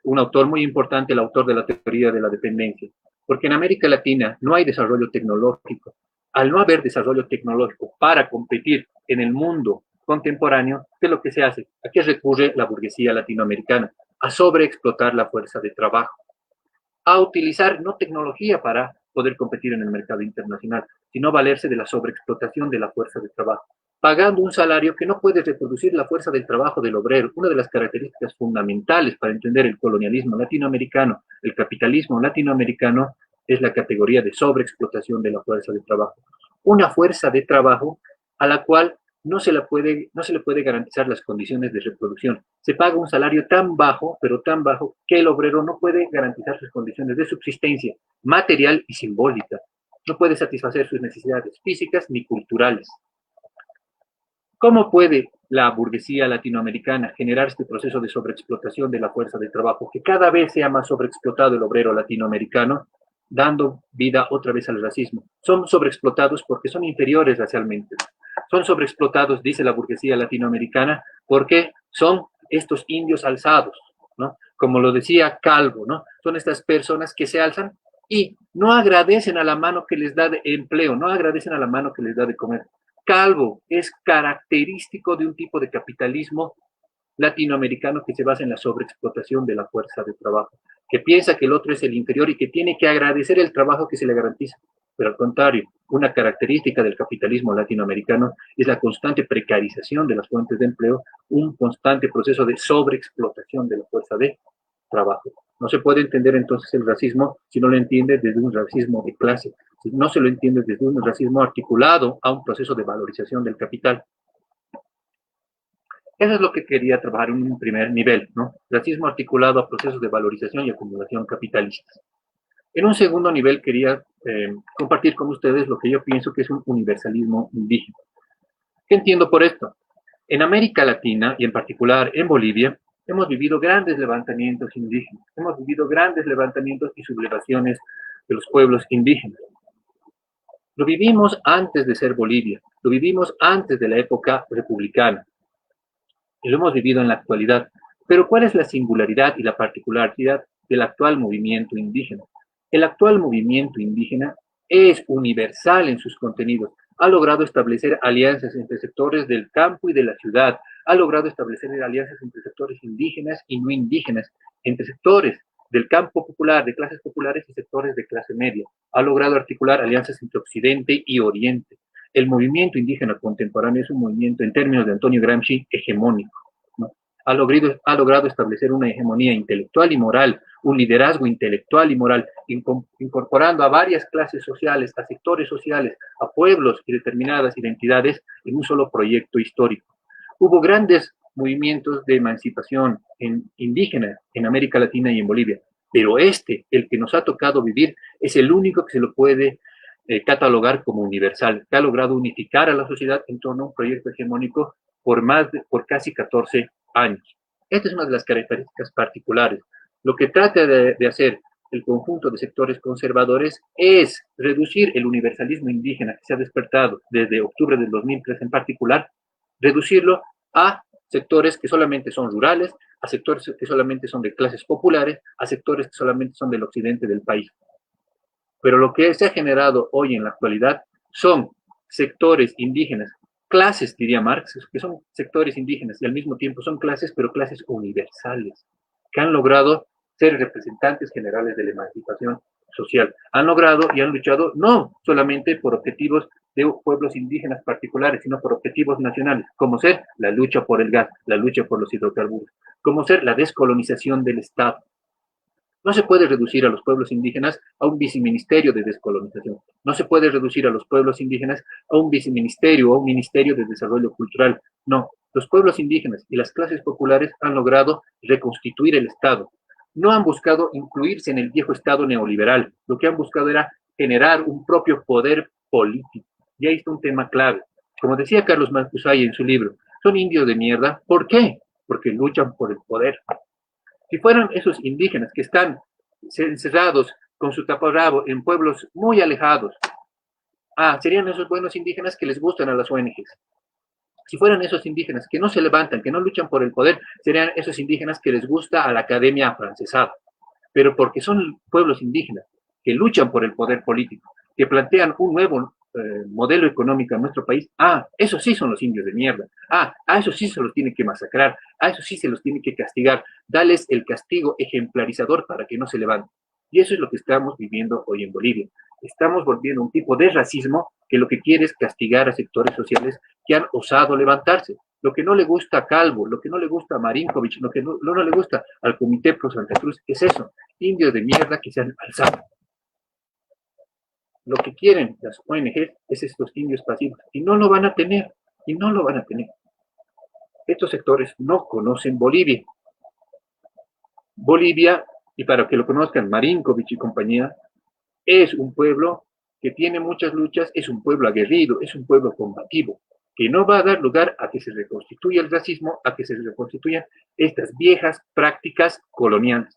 Speaker 3: un autor muy importante, el autor de la teoría de la dependencia. Porque en América Latina no hay desarrollo tecnológico. Al no haber desarrollo tecnológico para competir en el mundo contemporáneo, ¿qué es lo que se hace? ¿A qué recurre la burguesía latinoamericana? A sobreexplotar la fuerza de trabajo, a utilizar no tecnología para poder competir en el mercado internacional, sino valerse de la sobreexplotación de la fuerza de trabajo, pagando un salario que no puede reproducir la fuerza del trabajo del obrero. Una de las características fundamentales para entender el colonialismo latinoamericano, el capitalismo latinoamericano, es la categoría de sobreexplotación de la fuerza de trabajo. Una fuerza de trabajo a la cual no se le puede garantizar las condiciones de reproducción. Se paga un salario tan bajo, pero tan bajo, que el obrero no puede garantizar sus condiciones de subsistencia material y simbólica. No puede satisfacer sus necesidades físicas ni culturales. ¿Cómo puede la burguesía latinoamericana generar este proceso de sobreexplotación de la fuerza de trabajo, que cada vez sea más sobreexplotado el obrero latinoamericano, dando vida otra vez al racismo? Son sobreexplotados porque son inferiores racialmente. Son sobreexplotados, dice la burguesía latinoamericana, porque son estos indios alzados, ¿no? Como lo decía Calvo, ¿no? Son estas personas que se alzan y no agradecen a la mano que les da de empleo, no agradecen a la mano que les da de comer. Calvo es característico de un tipo de capitalismo latinoamericano que se basa en la sobreexplotación de la fuerza de trabajo, que piensa que el otro es el inferior y que tiene que agradecer el trabajo que se le garantiza. Pero al contrario, una característica del capitalismo latinoamericano es la constante precarización de las fuentes de empleo, un constante proceso de sobreexplotación de la fuerza de trabajo. No se puede entender entonces el racismo si no lo entiende desde un racismo de clase, si no se lo entiende desde un racismo articulado a un proceso de valorización del capital. Eso es lo que quería trabajar en un primer nivel, ¿no? Racismo articulado a procesos de valorización y acumulación capitalistas. En un segundo nivel quería compartir con ustedes lo que yo pienso que es un universalismo indígena. ¿Qué entiendo por esto? En América Latina, y en particular en Bolivia, hemos vivido grandes levantamientos indígenas, hemos vivido grandes levantamientos y sublevaciones de los pueblos indígenas. Lo vivimos antes de ser Bolivia, lo vivimos antes de la época republicana, y lo hemos vivido en la actualidad. Pero ¿cuál es la singularidad y la particularidad del actual movimiento indígena? El actual movimiento indígena es universal en sus contenidos. Ha logrado establecer alianzas entre sectores del campo y de la ciudad. Ha logrado establecer alianzas entre sectores indígenas y no indígenas, entre sectores del campo popular, de clases populares y sectores de clase media. Ha logrado articular alianzas entre Occidente y Oriente. El movimiento indígena contemporáneo es un movimiento, en términos de Antonio Gramsci, hegemónico, ¿no? Ha logrado establecer una hegemonía intelectual y moral, un liderazgo intelectual y moral, incorporando a varias clases sociales, a sectores sociales, a pueblos y determinadas identidades en un solo proyecto histórico. Hubo grandes movimientos de emancipación indígena en América Latina y en Bolivia, pero el que nos ha tocado vivir, es el único que se lo puede catalogar como universal, que ha logrado unificar a la sociedad en torno a un proyecto hegemónico por casi 14 años. Esta es una de las características particulares. Lo que trata de hacer el conjunto de sectores conservadores es reducir el universalismo indígena que se ha despertado desde octubre del 2003 en particular, reducirlo a sectores que solamente son rurales, a sectores que solamente son de clases populares, a sectores que solamente son del occidente del país. Pero lo que se ha generado hoy en la actualidad son sectores indígenas, clases, diría Marx, que son sectores indígenas y al mismo tiempo son clases, pero clases universales, que han logrado ser representantes generales de la emancipación social. Han logrado y han luchado no solamente por objetivos de pueblos indígenas particulares, sino por objetivos nacionales, como ser la lucha por el gas, la lucha por los hidrocarburos, como ser la descolonización del Estado. No se puede reducir a los pueblos indígenas a un viceministerio de descolonización. No se puede reducir a los pueblos indígenas a un viceministerio o a un ministerio de desarrollo cultural. No, los pueblos indígenas y las clases populares han logrado reconstituir el Estado. No han buscado incluirse en el viejo Estado neoliberal. Lo que han buscado era generar un propio poder político. Y ahí está un tema clave. Como decía Carlos Mancusayi en su libro, Son indios de mierda. ¿Por qué? Porque luchan por el poder. Si fueran esos indígenas que están encerrados con su taparrabo en pueblos muy alejados, serían esos buenos indígenas que les gustan a las ONGs. Si fueran esos indígenas que no se levantan, que no luchan por el poder, serían esos indígenas que les gusta a la academia afrancesada. Pero porque son pueblos indígenas que luchan por el poder político, que plantean un nuevo modelo económico en nuestro país, esos sí son los indios de mierda, a esos sí se los tiene que masacrar, a esos sí se los tiene que castigar, darles el castigo ejemplarizador para que no se levanten. Y eso es lo que estamos viviendo hoy en Bolivia. Estamos volviendo un tipo de racismo que lo que quiere es castigar a sectores sociales que han osado levantarse. Lo que no le gusta a Calvo, lo que no le gusta a Marinkovic, lo que no le gusta al Comité Pro Santa Cruz, es eso, indios de mierda que se han alzado. Lo que quieren las ONG es estos indios pasivos, y no lo van a tener, y no lo van a tener. Estos sectores no conocen Bolivia. Bolivia, y para que lo conozcan, Marinkovic y compañía, es un pueblo que tiene muchas luchas, es un pueblo aguerrido, es un pueblo combativo, que no va a dar lugar a que se reconstituya el racismo, a que se reconstituyan estas viejas prácticas coloniales.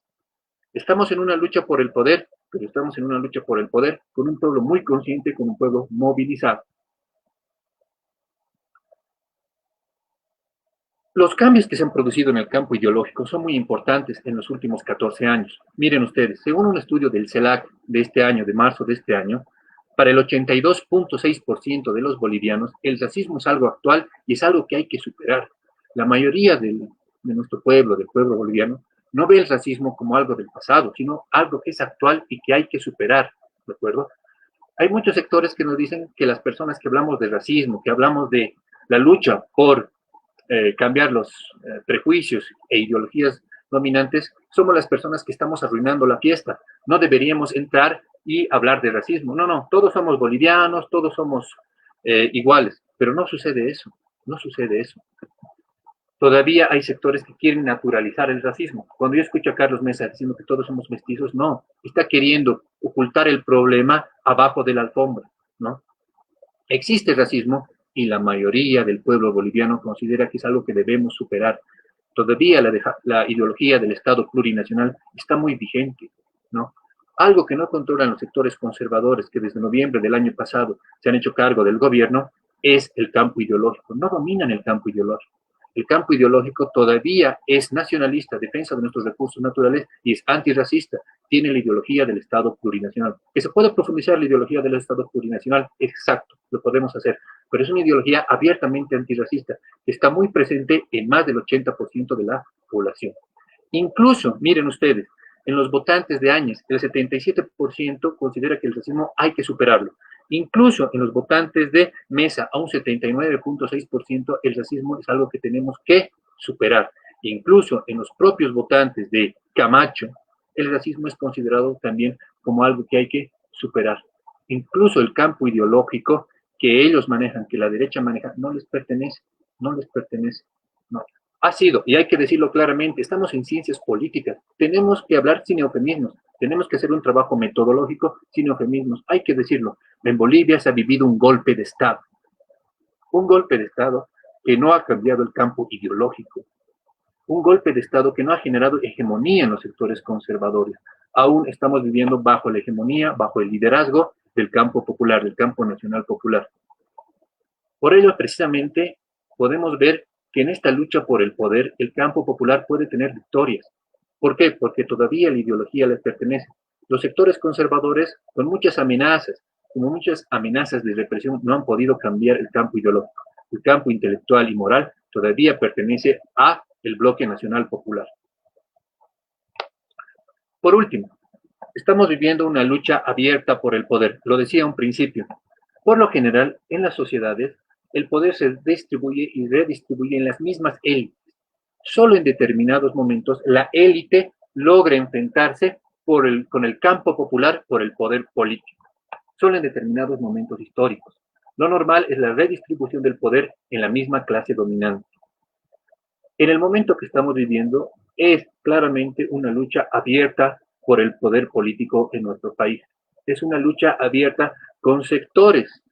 Speaker 3: Estamos en una lucha por el poder, pero estamos en una lucha por el poder con un pueblo muy consciente, con un pueblo movilizado. Los cambios que se han producido en el campo ideológico son muy importantes en los últimos 14 años. Miren ustedes, según un estudio del CELAC de este año, de marzo de este año, para el 82.6% de los bolivianos, el racismo es algo actual y es algo que hay que superar. La mayoría de nuestro pueblo, del pueblo boliviano, no ve el racismo como algo del pasado, sino algo que es actual y que hay que superar, ¿de acuerdo? Hay muchos sectores que nos dicen que las personas que hablamos de racismo, que hablamos de la lucha por cambiar los prejuicios e ideologías dominantes, somos las personas que estamos arruinando la fiesta. No deberíamos entrar y hablar de racismo. No, todos somos bolivianos, todos somos iguales, pero no sucede eso, no sucede eso. Todavía hay sectores que quieren naturalizar el racismo. Cuando yo escucho a Carlos Mesa diciendo que todos somos mestizos, no, está queriendo ocultar el problema abajo de la alfombra, ¿no? Existe racismo y la mayoría del pueblo boliviano considera que es algo que debemos superar. Todavía la ideología del Estado plurinacional está muy vigente, ¿no? Algo que no controlan los sectores conservadores que desde noviembre del año pasado se han hecho cargo del gobierno es el campo ideológico. No dominan el campo ideológico. El campo ideológico todavía es nacionalista, defensa de nuestros recursos naturales y es antirracista. Tiene la ideología del Estado plurinacional. ¿Que se puede profundizar la ideología del Estado plurinacional? Exacto, lo podemos hacer. Pero es una ideología abiertamente antirracista que está muy presente en más del 80% de la población. Incluso, miren ustedes, en los votantes de Áñez, el 77% considera que el racismo hay que superarlo. Incluso en los votantes de Mesa, a un 79.6%, el racismo es algo que tenemos que superar. Incluso en los propios votantes de Camacho, el racismo es considerado también como algo que hay que superar. Incluso el campo ideológico que ellos manejan, que la derecha maneja, no les pertenece, no les pertenece, no. Ha sido, y hay que decirlo claramente, estamos en ciencias políticas, tenemos que hablar sin eufemismos, tenemos que hacer un trabajo metodológico sin eufemismos, hay que decirlo. En Bolivia se ha vivido un golpe de Estado que no ha cambiado el campo ideológico, un golpe de Estado que no ha generado hegemonía en los sectores conservadores. Aún estamos viviendo bajo la hegemonía, bajo el liderazgo del campo popular, del campo nacional popular. Por ello, precisamente, podemos ver que en esta lucha por el poder, el campo popular puede tener victorias. ¿Por qué? Porque todavía la ideología les pertenece. Los sectores conservadores, con muchas amenazas, como muchas amenazas de represión, no han podido cambiar el campo ideológico. El campo intelectual y moral todavía pertenece a el bloque nacional popular. Por último, estamos viviendo una lucha abierta por el poder. Lo decía a un principio. Por lo general, en las sociedades, el poder se distribuye y redistribuye en las mismas élites. Solo en determinados momentos la élite logra enfrentarse con el campo popular por el poder político. Solo en determinados momentos históricos. Lo normal es la redistribución del poder en la misma clase dominante. En el momento que estamos viviendo es claramente una lucha abierta por el poder político en nuestro país. Es una lucha abierta con sectores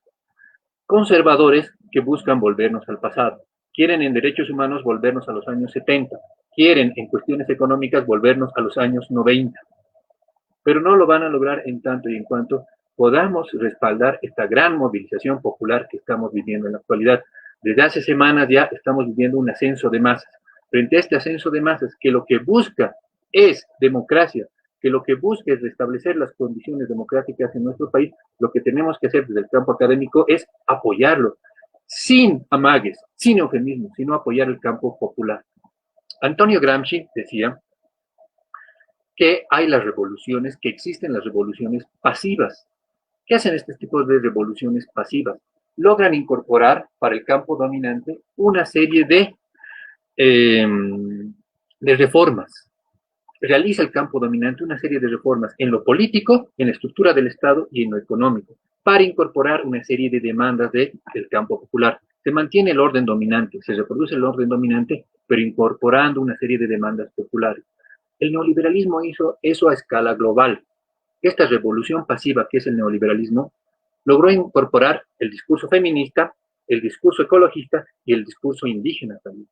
Speaker 3: conservadores que buscan volvernos al pasado. Quieren en derechos humanos volvernos a los años 70. Quieren en cuestiones económicas volvernos a los años 90. Pero no lo van a lograr en tanto y en cuanto podamos respaldar esta gran movilización popular que estamos viviendo en la actualidad. Desde hace semanas ya estamos viviendo un ascenso de masas. Frente a este ascenso de masas, que lo que busca es democracia, que lo que busca es restablecer las condiciones democráticas en nuestro país, lo que tenemos que hacer desde el campo académico es apoyarlo, sin amagues, sin eufemismos, sino apoyar el campo popular. Antonio Gramsci decía que hay las revoluciones, que existen las revoluciones pasivas. ¿Qué hacen este tipo de revoluciones pasivas? Logran incorporar para el campo dominante una serie de reformas. Realiza el campo dominante una serie de reformas en lo político, en la estructura del Estado y en lo económico, para incorporar una serie de demandas del campo popular. Se mantiene el orden dominante, se reproduce el orden dominante, pero incorporando una serie de demandas populares. El neoliberalismo hizo eso a escala global. Esta revolución pasiva que es el neoliberalismo logró incorporar el discurso feminista, el discurso ecologista y el discurso indígena también.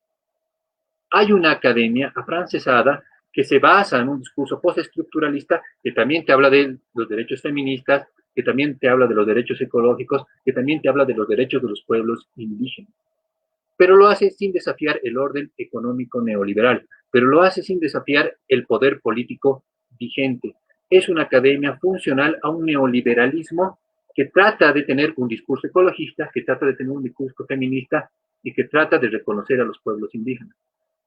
Speaker 3: Hay una academia afrancesada que se basa en un discurso postestructuralista que también te habla de los derechos feministas, que también te habla de los derechos ecológicos, que también te habla de los derechos de los pueblos indígenas. Pero lo hace sin desafiar el orden económico neoliberal, pero lo hace sin desafiar el poder político vigente. Es una academia funcional a un neoliberalismo que trata de tener un discurso ecologista, que trata de tener un discurso feminista y que trata de reconocer a los pueblos indígenas.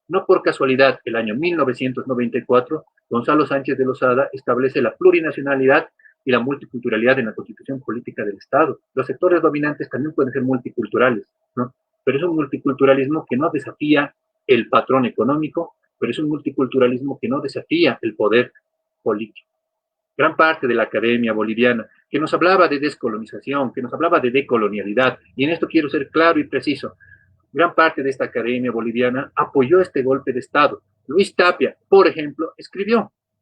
Speaker 3: No por casualidad, el año 1994, Gonzalo Sánchez de Lozada establece la plurinacionalidad y la multiculturalidad en la Constitución Política del Estado. Los sectores dominantes también pueden ser multiculturales, ¿no? Pero es un multiculturalismo que no desafía el patrón económico, pero es un multiculturalismo que no desafía el poder político. Gran parte de la academia boliviana, que nos hablaba de descolonización, que nos hablaba de decolonialidad, y en esto quiero ser claro y preciso, gran parte de esta academia boliviana apoyó este golpe de Estado. Luis Tapia, por ejemplo,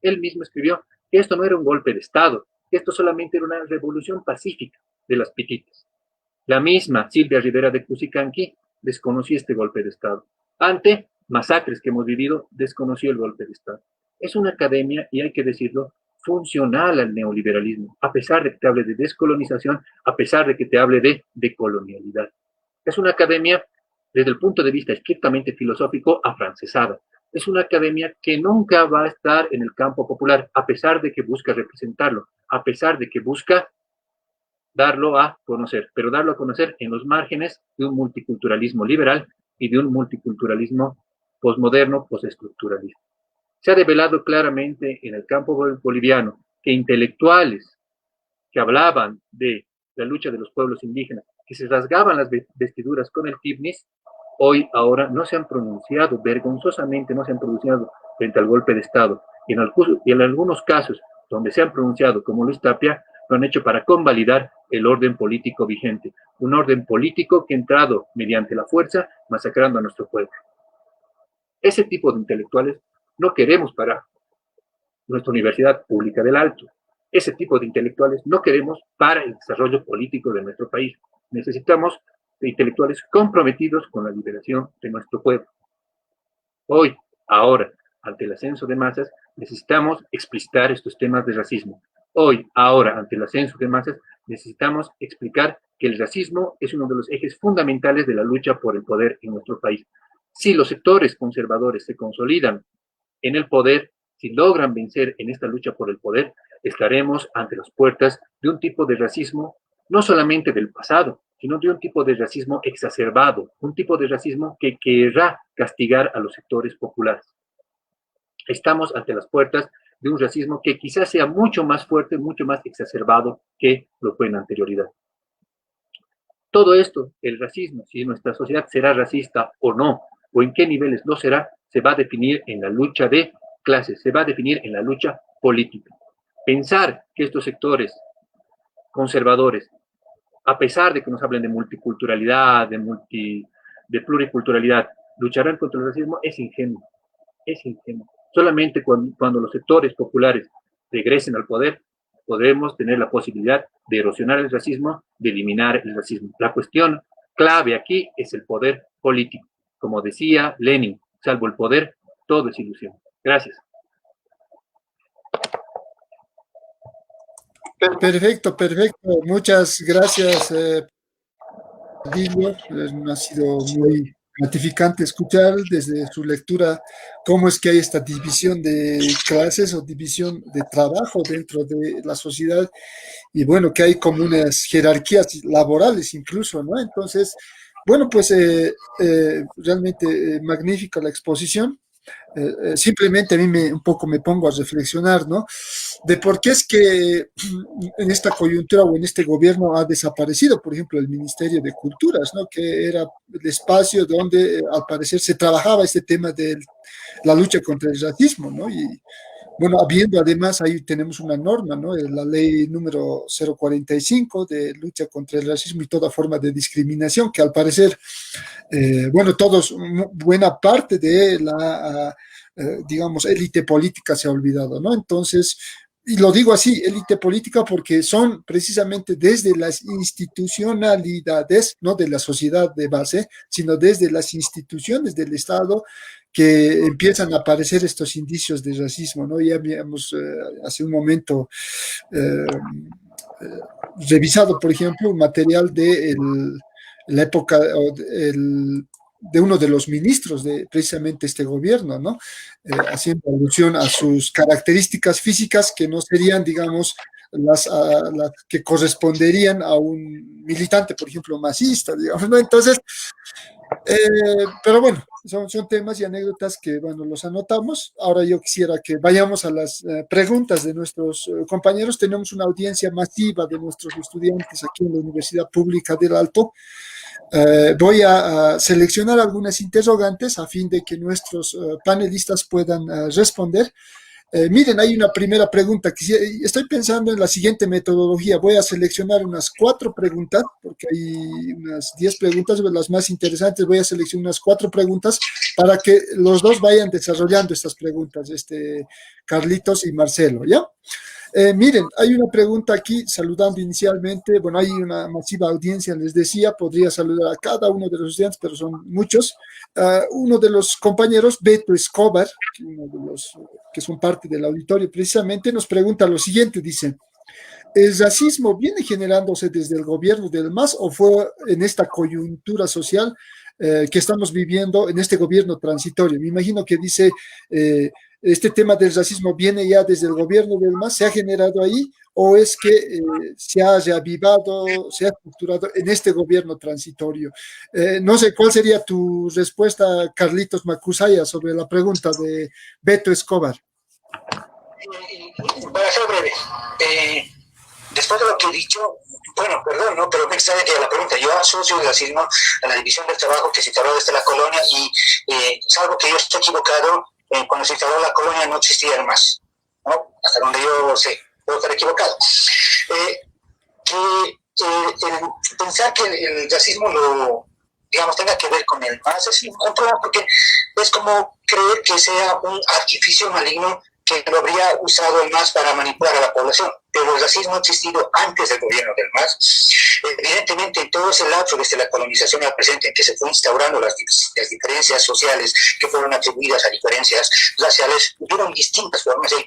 Speaker 3: él mismo escribió que esto no era un golpe de Estado, que esto solamente era una revolución pacífica de las pititas. La misma Silvia Rivera de Cusicanqui desconoció este golpe de Estado. Ante masacres que hemos vivido, desconoció el golpe de Estado. Es una academia, y hay que decirlo, funcional al neoliberalismo, a pesar de que te hable de descolonización, a pesar de que te hable de decolonialidad. Es una academia, desde el punto de vista estrictamente filosófico, afrancesada. Es una academia que nunca va a estar en el campo popular, a pesar de que busca representarlo, a pesar de que busca darlo a conocer, pero darlo a conocer en los márgenes de un multiculturalismo liberal y de un multiculturalismo posmoderno, postestructuralista. Se ha develado claramente en el campo boliviano que intelectuales que hablaban de la lucha de los pueblos indígenas, que se rasgaban las vestiduras con el tibnis, ahora no se han pronunciado, vergonzosamente no se han pronunciado frente al golpe de Estado. Y en algunos casos donde se han pronunciado, como Luis Tapia, lo han hecho para convalidar el orden político vigente, un orden político que ha entrado mediante la fuerza, masacrando a nuestro pueblo. Ese tipo de intelectuales no queremos para nuestra Universidad Pública del Alto. Ese tipo de intelectuales no queremos para el desarrollo político de nuestro país. Necesitamos de intelectuales comprometidos con la liberación de nuestro pueblo. Hoy, ahora, ante el ascenso de masas, necesitamos explicitar estos temas de racismo. Hoy, ahora, ante el ascenso de masas, necesitamos explicar que el racismo es uno de los ejes fundamentales de la lucha por el poder en nuestro país. Si los sectores conservadores se consolidan en el poder, si logran vencer en esta lucha por el poder, estaremos ante las puertas de un tipo de racismo, no solamente del pasado, sino de un tipo de racismo exacerbado, un tipo de racismo que querrá castigar a los sectores populares. Estamos ante las puertas de un racismo que quizás sea mucho más fuerte, mucho más exacerbado que lo fue en la anterioridad. Todo esto, el racismo, si nuestra sociedad será racista o no, o en qué niveles lo será, se va a definir en la lucha de clases, se va a definir en la lucha política. Pensar que estos sectores conservadores, a pesar de que nos hablen de multiculturalidad, de pluriculturalidad, lucharán contra el racismo es ingenuo, es ingenuo. Solamente cuando los sectores populares regresen al poder, podremos tener la posibilidad de erosionar el racismo, de eliminar el racismo. La cuestión clave aquí es el poder político. Como decía Lenin, salvo el poder, todo es ilusión. Gracias.
Speaker 1: Perfecto, perfecto. Muchas gracias, Dilio. Ha sido muy gratificante escuchar desde su lectura cómo es que hay esta división de clases o división de trabajo dentro de la sociedad y bueno, que hay como unas jerarquías laborales incluso, ¿no? Entonces, bueno, pues realmente magnífica la exposición. Simplemente a mí un poco me pongo a reflexionar, ¿no? De por qué es que en esta coyuntura o en este gobierno ha desaparecido, por ejemplo, el Ministerio de Culturas, ¿no? Que era el espacio donde al parecer se trabajaba este tema de la lucha contra el racismo, ¿no? Y bueno, habiendo además ahí tenemos una norma, ¿no? La ley número 045 de lucha contra el racismo y toda forma de discriminación, que al parecer, bueno, buena parte de la, digamos, élite política se ha olvidado, ¿no? Entonces, y lo digo así, élite política, porque son precisamente desde las institucionalidades, no de la sociedad de base, sino desde las instituciones del Estado que empiezan a aparecer estos indicios de racismo, ¿no? Ya habíamos hace un momento eh, revisado, por ejemplo, un material de la época de uno de los ministros de precisamente este gobierno, ¿no? Haciendo alusión a sus características físicas que no serían, digamos, las que corresponderían a un militante, por ejemplo, masista, digamos, ¿no? Entonces, pero bueno, son temas y anécdotas que, bueno, los anotamos. Ahora yo quisiera que vayamos a las preguntas de nuestros compañeros. Tenemos una audiencia masiva de nuestros estudiantes aquí en la Universidad Pública del Alto. Voy a seleccionar algunas interrogantes a fin de que nuestros panelistas puedan responder. Miren, hay una primera pregunta. Estoy pensando en la siguiente metodología. Voy a seleccionar unas 4 preguntas, porque hay unas 10 preguntas, las más interesantes. Voy a seleccionar unas 4 preguntas para que los dos vayan desarrollando estas preguntas, Carlitos y Marcelo, ¿ya? Miren, hay una pregunta aquí, saludando inicialmente. Bueno, hay una masiva audiencia, les decía, podría saludar a cada uno de los estudiantes, pero son muchos. Uno de los compañeros, Beto Escobar, uno de los que son parte del auditorio precisamente, nos pregunta lo siguiente, dice: ¿el racismo viene generándose desde el gobierno del MAS o fue en esta coyuntura social que estamos viviendo en este gobierno transitorio? Me imagino que dice, este tema del racismo viene ya desde el gobierno del MAS, ¿se ha generado ahí o es que se ha reavivado, se ha estructurado en este gobierno transitorio? No sé, ¿cuál sería tu respuesta, Carlitos Macusaya, sobre la pregunta de Beto Escobar?
Speaker 4: Para ser breve, después de lo que he dicho, bueno, perdón, ¿no? Pero me extraña que la pregunta, yo asocio el racismo a la división del trabajo que se instaló desde la colonia y salvo que yo esté equivocado, cuando se instaló la colonia no existía el MAS, ¿no? Hasta donde yo sé, puedo estar equivocado. Pensar que el racismo digamos, tenga que ver con el MAS es un problema porque es como creer que sea un artificio maligno que lo habría usado el MAS para manipular a la población. Pero el racismo ha existido antes del gobierno del MAS. Evidentemente, en todo ese lapso desde la colonización al presente, en que se fue instaurando las diferencias sociales que fueron atribuidas a diferencias raciales, hubieron distintas formas de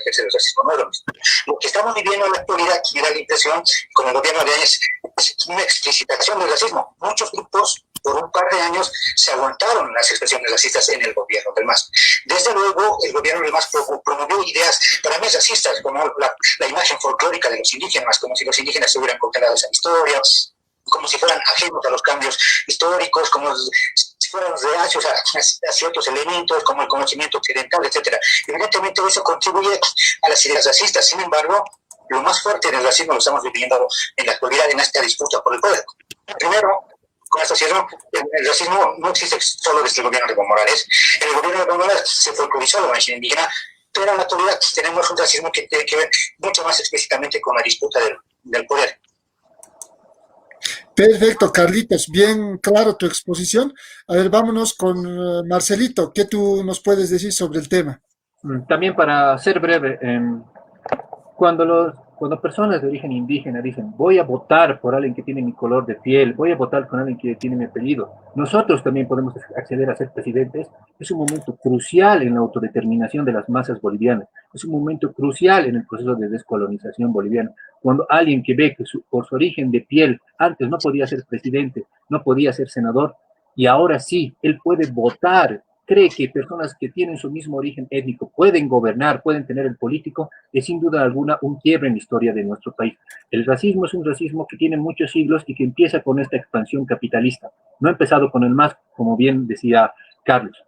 Speaker 4: ejercer el racismo. No lo mismo. Lo que estamos viviendo en la actualidad, me da la impresión, con el gobierno de Áñez, es una explicitación del racismo. Muchos grupos, por un par de años, se aguantaron las expresiones racistas en el gobierno del MAS. Desde luego, el gobierno del MAS promovió ideas para mí racistas, como la imagen folclórica de los indígenas, como si los indígenas estuvieran congelados en historia, como si fueran ajenos a los cambios históricos, como si fueran reacios a ciertos elementos, como el conocimiento occidental, etc. Evidentemente, eso contribuye a las ideas racistas. Sin embargo, lo más fuerte del racismo lo estamos viviendo en la actualidad en esta disputa por el poder. Primero, con esto cierro, el racismo no existe solo desde el gobierno de Evo Morales. En el gobierno de Evo Morales se folclorizó la mancha indígena, pero en la actualidad tenemos un racismo que tiene que ver mucho más explícitamente con la disputa del poder.
Speaker 1: Perfecto, Carlitos, bien claro tu exposición. A ver, vámonos con Marcelito. ¿Qué tú nos puedes decir sobre el tema?
Speaker 3: También para ser breve, cuando Cuando personas de origen indígena dicen, voy a votar por alguien que tiene mi color de piel, voy a votar por alguien que tiene mi apellido, nosotros también podemos acceder a ser presidentes, es un momento crucial en la autodeterminación de las masas bolivianas, es un momento crucial en el proceso de descolonización boliviana. Cuando alguien que ve que por su origen de piel antes no podía ser presidente, no podía ser senador, y ahora sí, él puede votar, cree que personas que tienen su mismo origen étnico pueden gobernar, pueden tener el político, es sin duda alguna un quiebre en la historia de nuestro país. El racismo es un racismo que tiene muchos siglos y que empieza con esta expansión capitalista. No ha empezado con el MAS, como bien decía Carlos.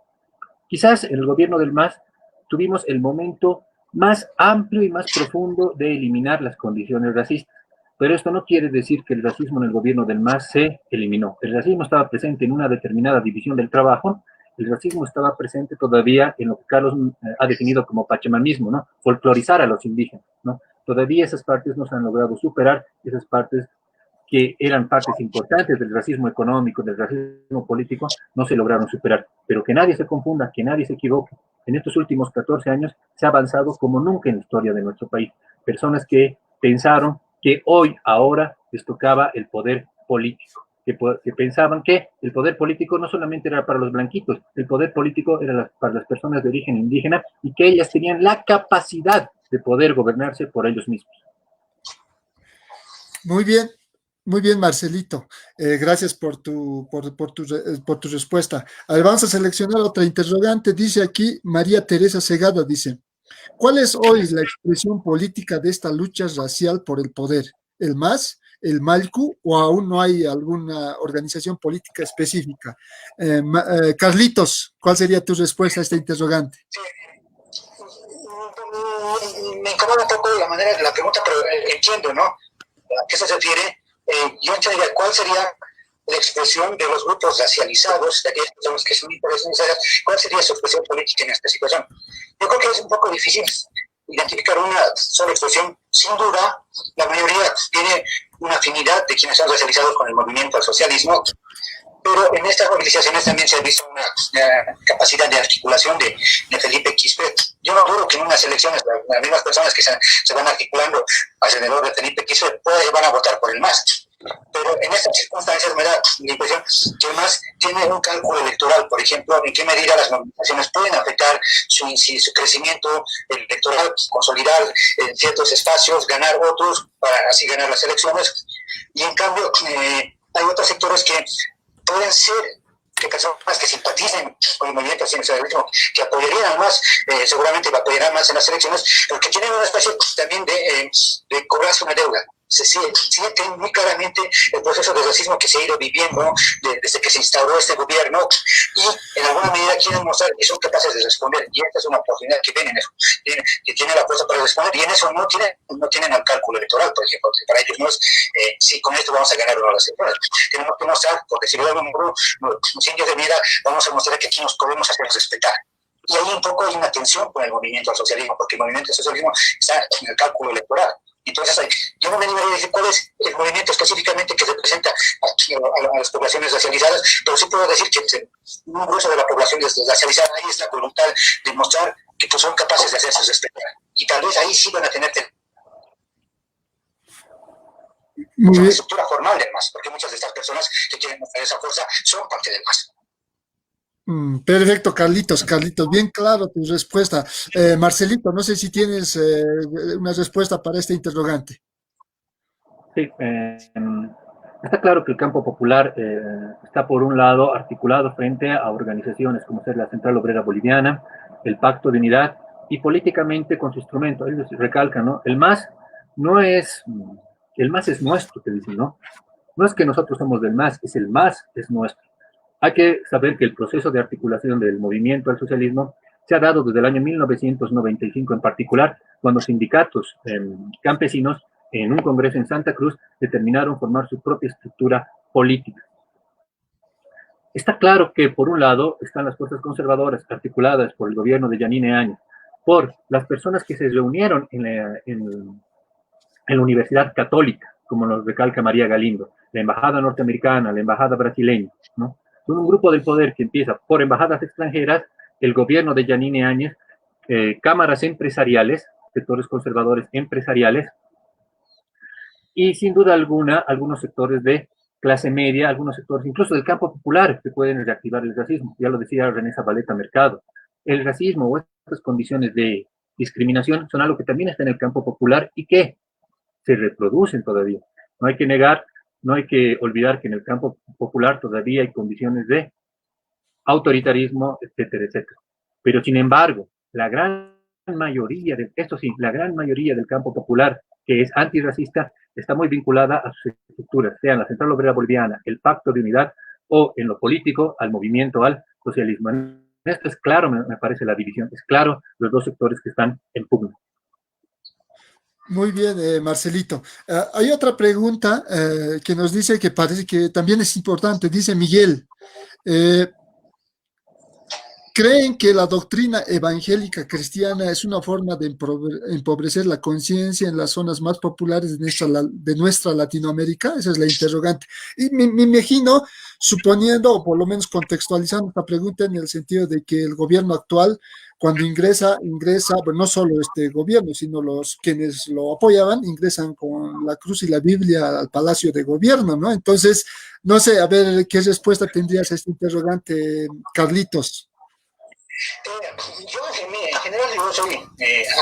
Speaker 3: Quizás en el gobierno del MAS tuvimos el momento más amplio y más profundo de eliminar las condiciones racistas. Pero esto no quiere decir que el racismo en el gobierno del MAS se eliminó. El racismo estaba presente en una determinada división del trabajo. El racismo estaba presente todavía en lo que Carlos ha definido como pachamanismo, ¿no? Folclorizar a los indígenas, ¿no? Todavía esas partes no se han logrado superar, esas partes que eran partes importantes del racismo económico, del racismo político, no se lograron superar. Pero que nadie se confunda, que nadie se equivoque. En estos últimos 14 años se ha avanzado como nunca en la historia de nuestro país. Personas que pensaron que ahora les tocaba el poder político. Que pensaban que el poder político no solamente era para los blanquitos, el poder político era para las personas de origen indígena y que ellas tenían la capacidad de poder gobernarse por ellos mismos.
Speaker 1: Muy bien, Marcelito. Gracias por tu respuesta. A ver, vamos a seleccionar otra interrogante. Dice aquí María Teresa Segada, dice, ¿cuál es hoy la expresión política de esta lucha racial por el poder? ¿El MAS? ¿El MALCU o aún no hay alguna organización política específica? Carlitos, ¿cuál sería tu respuesta a esta interrogante?
Speaker 4: Sí. Me incomoda un poco la manera de la pregunta, pero entiendo, ¿no? ¿A qué se refiere? Yo entendería cuál sería la expresión de los grupos racializados, de aquellas personas que son racializadas, cuál sería su expresión política en esta situación. Yo creo que es un poco difícil identificar una sola expresión. Sin duda, la mayoría tiene una afinidad de quienes son racializados con el movimiento al socialismo, pero en estas movilizaciones también se ha visto una capacidad de articulación de Felipe Quispe. Yo no dudo que en unas elecciones las mismas personas que se van articulando alrededor de Felipe Quispe van a votar por el MAS. Pero en estas circunstancias me da la impresión que el MAS tiene un cálculo electoral, por ejemplo, en qué medida las movilizaciones pueden afectar su crecimiento electoral, consolidar en ciertos espacios, ganar otros para así ganar las elecciones. Y en cambio, hay otros sectores que pueden ser que personas que simpaticen con el movimiento socialismo, que apoyarían más, seguramente apoyarán más en las elecciones, pero que tienen una especie también de cobrarse una deuda. Se sienten muy claramente el proceso de racismo que se ha ido viviendo desde que se instauró este gobierno y en alguna medida quieren mostrar que son capaces de responder, y esta es una oportunidad que ven en eso, que tienen la fuerza para responder, y en eso no tienen el cálculo electoral, por ejemplo, para ellos no es si con esto vamos a ganar o no las elecciones. Tenemos que mostrar, por decirlo de algún modo, los indios de vida, vamos a mostrar que aquí nos podemos hacer respetar. Y ahí un poco hay una tensión con el movimiento al socialismo, porque el movimiento al socialismo está en el cálculo electoral. Entonces, yo no me animaría a decir cuál es el movimiento específicamente que representa a las poblaciones racializadas, pero sí puedo decir que un grueso de la población racializada ahí es la voluntad de mostrar que pues, son capaces de hacerse respetar. Y tal vez ahí sí van a tener una estructura formal del MAS, porque muchas de estas personas que quieren mostrar esa fuerza son parte del MAS.
Speaker 1: Perfecto, Carlitos, bien claro tu respuesta. Marcelito, no sé si tienes una respuesta para este interrogante.
Speaker 3: Sí, está claro que el campo popular está por un lado articulado frente a organizaciones como ser la Central Obrera Boliviana, el Pacto de Unidad, y políticamente con su instrumento. Ellos recalcan, ¿no? El MAS es nuestro, te dicen, ¿no? No es que nosotros somos del MAS, es el MAS es nuestro. Hay que saber que el proceso de articulación del movimiento al socialismo se ha dado desde el año 1995 en particular, cuando sindicatos campesinos en un congreso en Santa Cruz determinaron formar su propia estructura política. Está claro que por un lado están las fuerzas conservadoras articuladas por el gobierno de Yanine Áñez, por las personas que se reunieron en la Universidad Católica, como nos recalca María Galindo, la embajada norteamericana, la embajada brasileña, ¿no? Son un grupo del poder que empieza por embajadas extranjeras, el gobierno de Yanine Áñez, cámaras empresariales, sectores conservadores empresariales, y sin duda alguna algunos sectores de clase media, algunos sectores incluso del campo popular que pueden reactivar el racismo. Ya lo decía René Zabaleta Mercado. El racismo o estas condiciones de discriminación son algo que también está en el campo popular y que se reproducen todavía. No hay que negar, no hay que olvidar que en el campo popular todavía hay condiciones de autoritarismo, etcétera, etcétera. Pero sin embargo, la gran mayoría, la gran mayoría del campo popular que es antirracista está muy vinculada a sus estructuras, sea en la Central Obrera Boliviana, el Pacto de Unidad o en lo político al movimiento al socialismo. En esto es claro, me parece la división, es claro los dos sectores que están en pugna.
Speaker 1: Muy bien, Marcelito. Hay otra pregunta que nos dice que parece que también es importante. Dice Miguel, ¿creen que la doctrina evangélica cristiana es una forma de empobrecer la conciencia en las zonas más populares de nuestra Latinoamérica? Esa es la interrogante. Y me imagino, suponiendo, o por lo menos contextualizando esta pregunta en el sentido de que el gobierno actual, cuando ingresa, bueno, no solo este gobierno, sino los quienes lo apoyaban, ingresan con la cruz y la Biblia al Palacio de Gobierno, ¿no? Entonces, no sé, a ver, ¿qué respuesta tendrías a este interrogante, Carlitos?
Speaker 4: Yo en general yo soy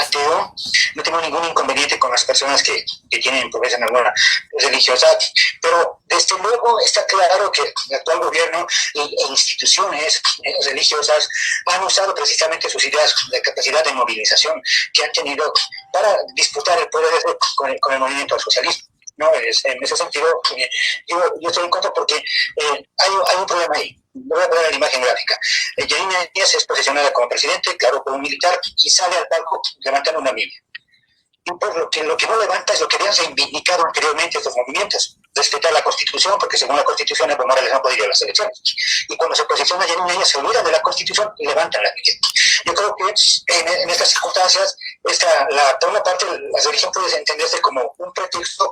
Speaker 4: ateo, no tengo ningún inconveniente con las personas que tienen pobreza en alguna religiosidad, pero desde luego está claro que el actual gobierno e instituciones religiosas han usado precisamente sus ideas de capacidad de movilización que han tenido para disputar el poder con el movimiento al socialismo. No, en ese sentido, yo estoy en contra porque hay un problema ahí. Voy a poner la imagen gráfica. Yanina Díaz es posicionada como presidente, claro, como un militar, y sale al palco levantando una Biblia. Y por lo que no levanta es lo que habían reivindicado anteriormente estos movimientos, respetar la Constitución, porque según la Constitución Evo Morales no podría ir a las elecciones. Y cuando se posiciona Yanina Díaz, se olvida de la Constitución y levantan la Biblia. Yo creo que en estas circunstancias, por una parte, la religión puede entenderse como un pretexto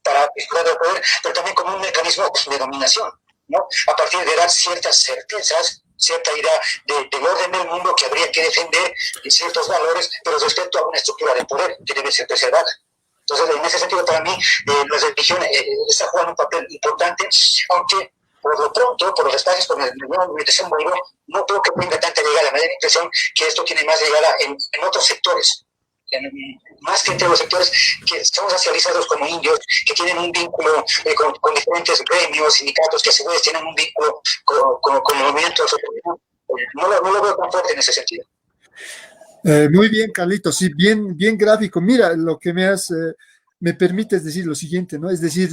Speaker 4: para disputar el poder, pero también como un mecanismo de dominación, ¿no? A partir de dar ciertas certezas, cierta idea del orden del mundo que habría que defender y ciertos valores, pero respecto a una estructura de poder que debe ser preservada. Entonces, en ese sentido, para mí, la religión está jugando un papel importante, aunque por lo pronto, por los espacios por el me desenvuelvo, no creo que tenga tanta llegada. Me da la impresión que esto tiene más llegada en otros sectores. Más que entre los sectores que son racializados como indios, que tienen un vínculo con diferentes gremios, sindicatos, que a su vez tienen un vínculo con el movimiento social. No lo veo tan fuerte en ese sentido.
Speaker 1: Muy bien, Carlitos, sí, bien, bien gráfico. Mira, lo que me permites decir lo siguiente, ¿no? Es decir,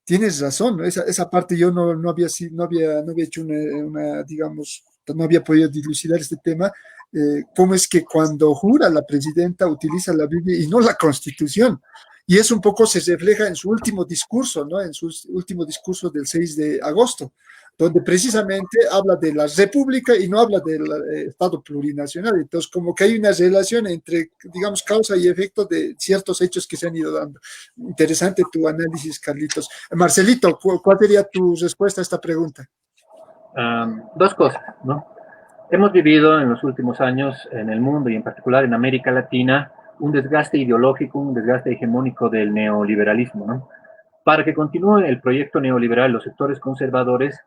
Speaker 1: tienes razón, ¿no? Esa parte yo no había hecho digamos, no había podido dilucidar este tema. Cómo es que cuando jura la presidenta utiliza la Biblia y no la Constitución. Y eso un poco se refleja en su último discurso, ¿no? En su último discurso del 6 de agosto, donde precisamente habla de la república y no habla del Estado plurinacional. Entonces, como que hay una relación entre, digamos, causa y efecto de ciertos hechos que se han ido dando. Interesante tu análisis, Carlitos. Marcelito, ¿cuál sería tu respuesta a esta pregunta?
Speaker 3: Dos cosas, ¿no? Hemos vivido en los últimos años en el mundo y en particular en América Latina un desgaste ideológico, un desgaste hegemónico del neoliberalismo, ¿no? Para que continúe el proyecto neoliberal, los sectores conservadores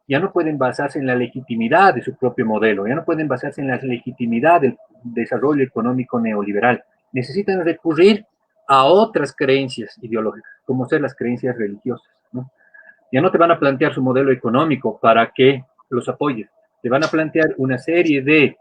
Speaker 3: ya no pueden basarse en la legitimidad de su propio modelo, ya no pueden basarse en la legitimidad del desarrollo económico neoliberal. Necesitan recurrir a otras creencias ideológicas, como ser las creencias religiosas, ¿no? Ya no te van a plantear su modelo económico para que los apoyes. Te van a plantear una serie de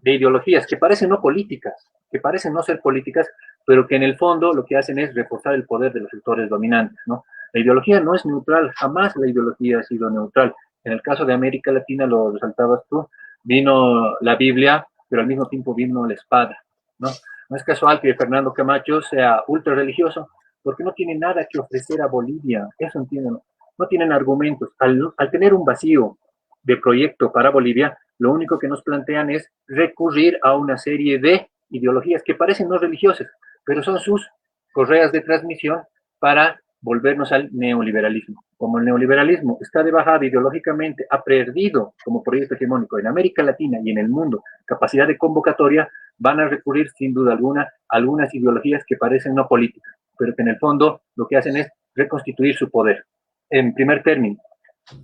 Speaker 3: ideologías que parecen no políticas, que parecen no ser políticas, pero que en el fondo lo que hacen es reforzar el poder de los sectores dominantes, ¿no? La ideología no es neutral, jamás la ideología ha sido neutral. En el caso de América Latina, lo resaltabas tú, vino la Biblia, pero al mismo tiempo vino la espada, ¿no? No es casual que Fernando Camacho sea ultra religioso, porque no tiene nada que ofrecer a Bolivia, eso entienden. No tienen argumentos. Al tener un vacío de proyecto para Bolivia, lo único que nos plantean es recurrir a una serie de ideologías que parecen no religiosas, pero son sus correas de transmisión para volvernos al neoliberalismo. Como el neoliberalismo está de bajada ideológicamente, ha perdido como proyecto hegemónico en América Latina y en el mundo capacidad de convocatoria, van a recurrir sin duda alguna a algunas ideologías que parecen no políticas, pero que en el fondo lo que hacen es reconstituir su poder. En primer término,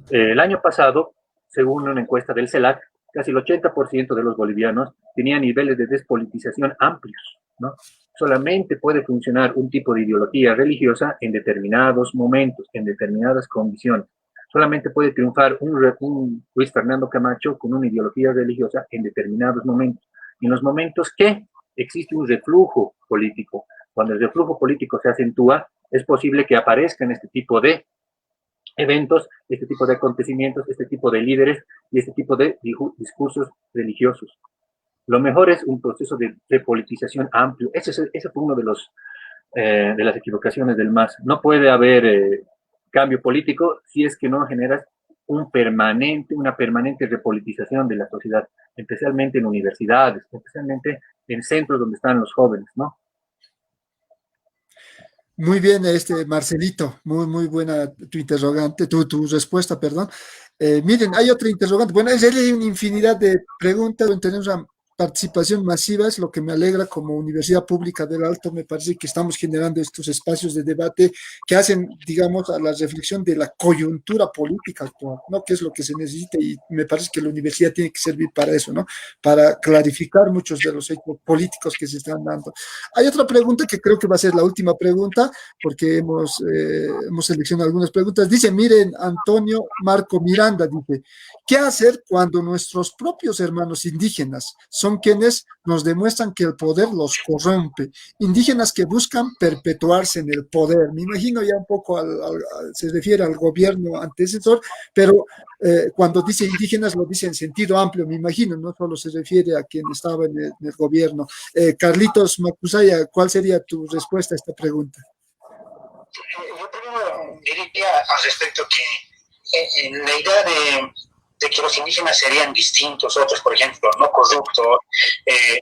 Speaker 3: el año pasado, según una encuesta del CELAC, casi el 80% de los bolivianos tenían niveles de despolitización amplios, ¿no? Solamente puede funcionar un tipo de ideología religiosa en determinados momentos, en determinadas condiciones. Solamente puede triunfar un Luis Fernando Camacho con una ideología religiosa en determinados momentos. En los momentos que existe un reflujo político, cuando el reflujo político se acentúa, es posible que aparezcan este tipo de eventos, este tipo de acontecimientos, este tipo de líderes y este tipo de discursos religiosos. Lo mejor es un proceso de politización amplio. Ese fue uno de las equivocaciones del MAS. No puede haber cambio político si es que no generas una permanente repolitización de la sociedad, especialmente en universidades, especialmente en centros donde están los jóvenes, ¿no?
Speaker 1: Muy bien, Marcelito, muy buena tu interrogante, tu respuesta, perdón. Miren, hay otra interrogante. Bueno, en realidad hay una infinidad de preguntas, tenemos una participación masiva, es lo que me alegra como Universidad Pública del Alto. Me parece que estamos generando estos espacios de debate que hacen, digamos, a la reflexión de la coyuntura política actual, ¿no? ¿Qué es lo que se necesita? Y me parece que la universidad tiene que servir para eso, ¿no? Para clarificar muchos de los hechos políticos que se están dando. Hay otra pregunta que creo que va a ser la última pregunta, porque hemos seleccionado algunas preguntas. Dice, miren, Antonio Marco Miranda, dice, ¿qué hacer cuando nuestros propios hermanos indígenas son quienes nos demuestran que el poder los corrompe? Indígenas que buscan perpetuarse en el poder. Me imagino ya un poco, se refiere al gobierno antecesor, pero cuando dice indígenas lo dice en sentido amplio, me imagino, no solo se refiere a quien estaba en el gobierno. Carlitos Macusaya, ¿cuál sería tu respuesta a esta pregunta?
Speaker 4: Yo primero diría al respecto que en la idea de que los indígenas serían distintos, otros, por ejemplo, no corruptos,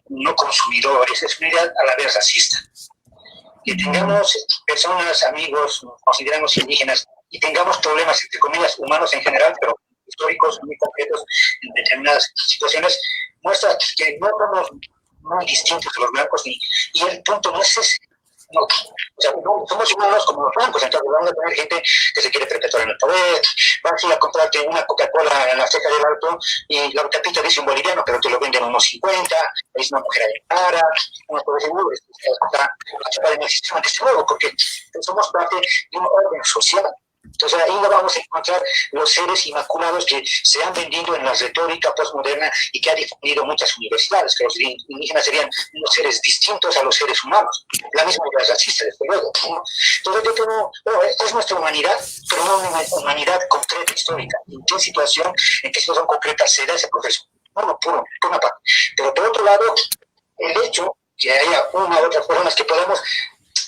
Speaker 4: no consumidores, es una idea a la vez racista. Que tengamos personas, amigos, nos consideramos indígenas y tengamos problemas, entre comillas, humanos en general, pero históricos muy concretos en determinadas situaciones, muestra que no somos muy distintos de los blancos y el punto no es ese. No, o sea, no, somos humanos como los blancos, entonces vamos a tener gente que se quiere perpetuar en el poder, vas a ir a comprarte una Coca-Cola en la ceja del Alto y la tapita dice un boliviano, pero te lo venden unos 50, es una mujer ahí para, uno puede decir, está chupada en el sistema de este nuevo, porque somos parte de un orden social. Entonces ahí no vamos a encontrar los seres inmaculados que se han vendido en la retórica postmoderna y que ha difundido muchas universidades, que los indígenas serían unos seres distintos a los seres humanos, la misma idea racista, desde luego. Entonces yo tengo, es nuestra humanidad, pero no una humanidad concreta, histórica. ¿En qué situación concreta se da ese proceso? Bueno, por una parte. Pero por otro lado, el hecho que haya una u otras personas que podamos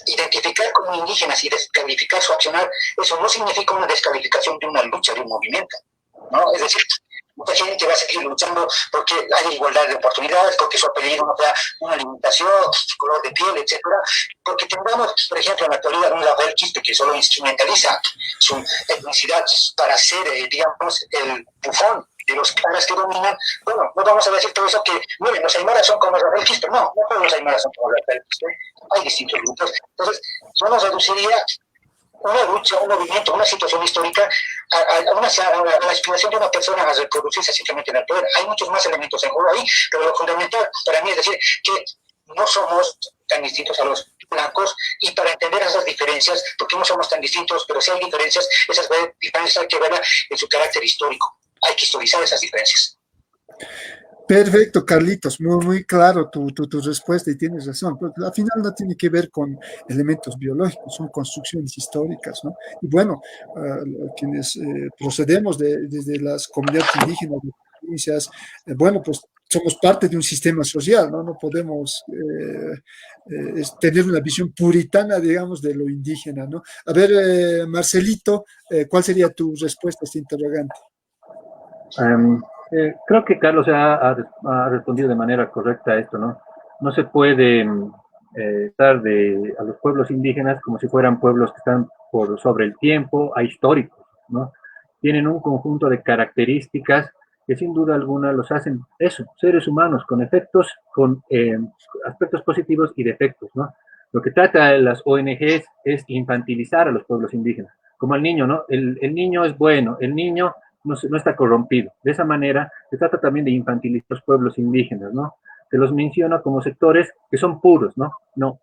Speaker 4: identificar como indígenas y descalificar su accionar, eso no significa una descalificación de una lucha, de un movimiento, ¿no? Es decir, mucha gente va a seguir luchando porque hay igualdad de oportunidades, porque su apellido no da una limitación, su color de piel, etcétera, porque tengamos, por ejemplo, en la actualidad un Rafael Quispe que solo instrumentaliza su etnicidad para ser, digamos, el bufón de los caras que dominan. Bueno, no vamos a decir todo eso que, miren, los aymaras son como Rafael Quispe, no todos los aymaras son como Rafael Quispe, hay distintos grupos. Entonces, yo nos reduciría una lucha, un movimiento, una situación histórica a la aspiración de una persona a reproducirse simplemente en el poder. Hay muchos más elementos en juego ahí, pero lo fundamental para mí es decir que no somos tan distintos a los blancos, y para entender esas diferencias, porque no somos tan distintos, pero si hay diferencias, esas diferencias hay que verlas en su carácter histórico. Hay que historizar esas diferencias.
Speaker 1: Perfecto, Carlitos, muy claro tu respuesta y tienes razón, porque al final no tiene que ver con elementos biológicos, son construcciones históricas, ¿no? Y bueno, quienes procedemos desde las comunidades indígenas, de provincias, bueno, pues somos parte de un sistema social, ¿no? No podemos tener una visión puritana, digamos, de lo indígena, ¿no? A ver, Marcelito, ¿cuál sería tu respuesta a este interrogante?
Speaker 3: Creo que Carlos ha respondido de manera correcta a esto, ¿no? No se puede estar a los pueblos indígenas como si fueran pueblos que están sobre el tiempo, ahistóricos, ¿no? Tienen un conjunto de características que sin duda alguna los hacen eso, seres humanos con efectos, con aspectos positivos y defectos, ¿no? Lo que trata de las ONGs es infantilizar a los pueblos indígenas, como el niño, ¿no? El niño es bueno, el niño no está corrompido. De esa manera se trata también de infantilizar a los pueblos indígenas, ¿no? Se los menciona como sectores que son puros, ¿no? No.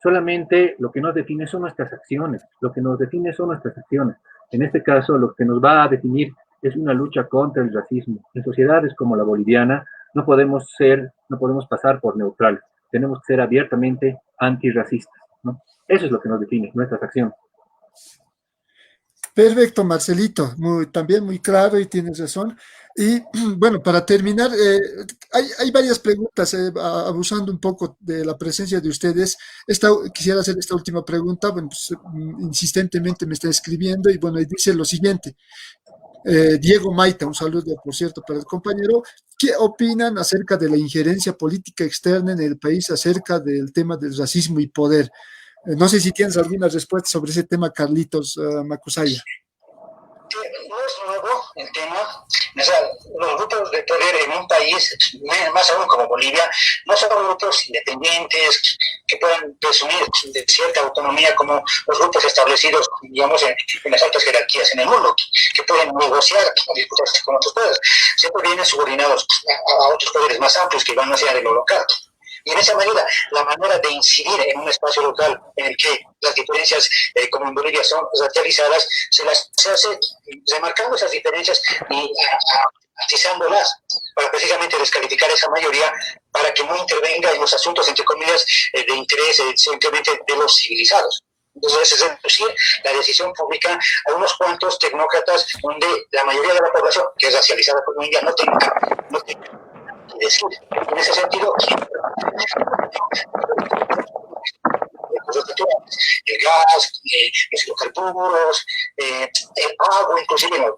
Speaker 3: Solamente lo que nos define son nuestras acciones, lo que nos define son nuestras acciones. En este caso, lo que nos va a definir es una lucha contra el racismo. En sociedades como la boliviana no podemos pasar por neutrales, tenemos que ser abiertamente antirracistas, ¿no? Eso es lo que nos define, nuestras acciones.
Speaker 1: Perfecto, Marcelito, también muy claro y tienes razón. Y bueno, para terminar, hay varias preguntas, abusando un poco de la presencia de ustedes. Quisiera hacer esta última pregunta, bueno, pues, insistentemente me está escribiendo y bueno, y dice lo siguiente. Diego Maita, un saludo por cierto para el compañero. ¿Qué opinan acerca de la injerencia política externa en el país acerca del tema del racismo y poder? No sé si tienes alguna respuesta sobre ese tema, Carlitos Macusaya.
Speaker 4: No es nuevo el tema. O sea, los grupos de poder en un país, más aún como Bolivia, no son grupos independientes que puedan presumir de cierta autonomía como los grupos establecidos, digamos, en las altas jerarquías en el mundo, que pueden negociar o disputarse con otros poderes. Siempre vienen subordinados a otros poderes más amplios que van más allá de lo local. Y en esa manera, la manera de incidir en un espacio local en el que las diferencias, como en Bolivia, son racializadas, se hace remarcando esas diferencias y atizándolas para precisamente descalificar esa mayoría para que no intervenga en los asuntos, entre comillas, de interés simplemente de los civilizados. Entonces, es reducir la decisión pública a unos cuantos tecnócratas donde la mayoría de la población, que es racializada por India, no tenga que decir. En ese sentido, el gas, los hidrocarburos, el agua, inclusive en los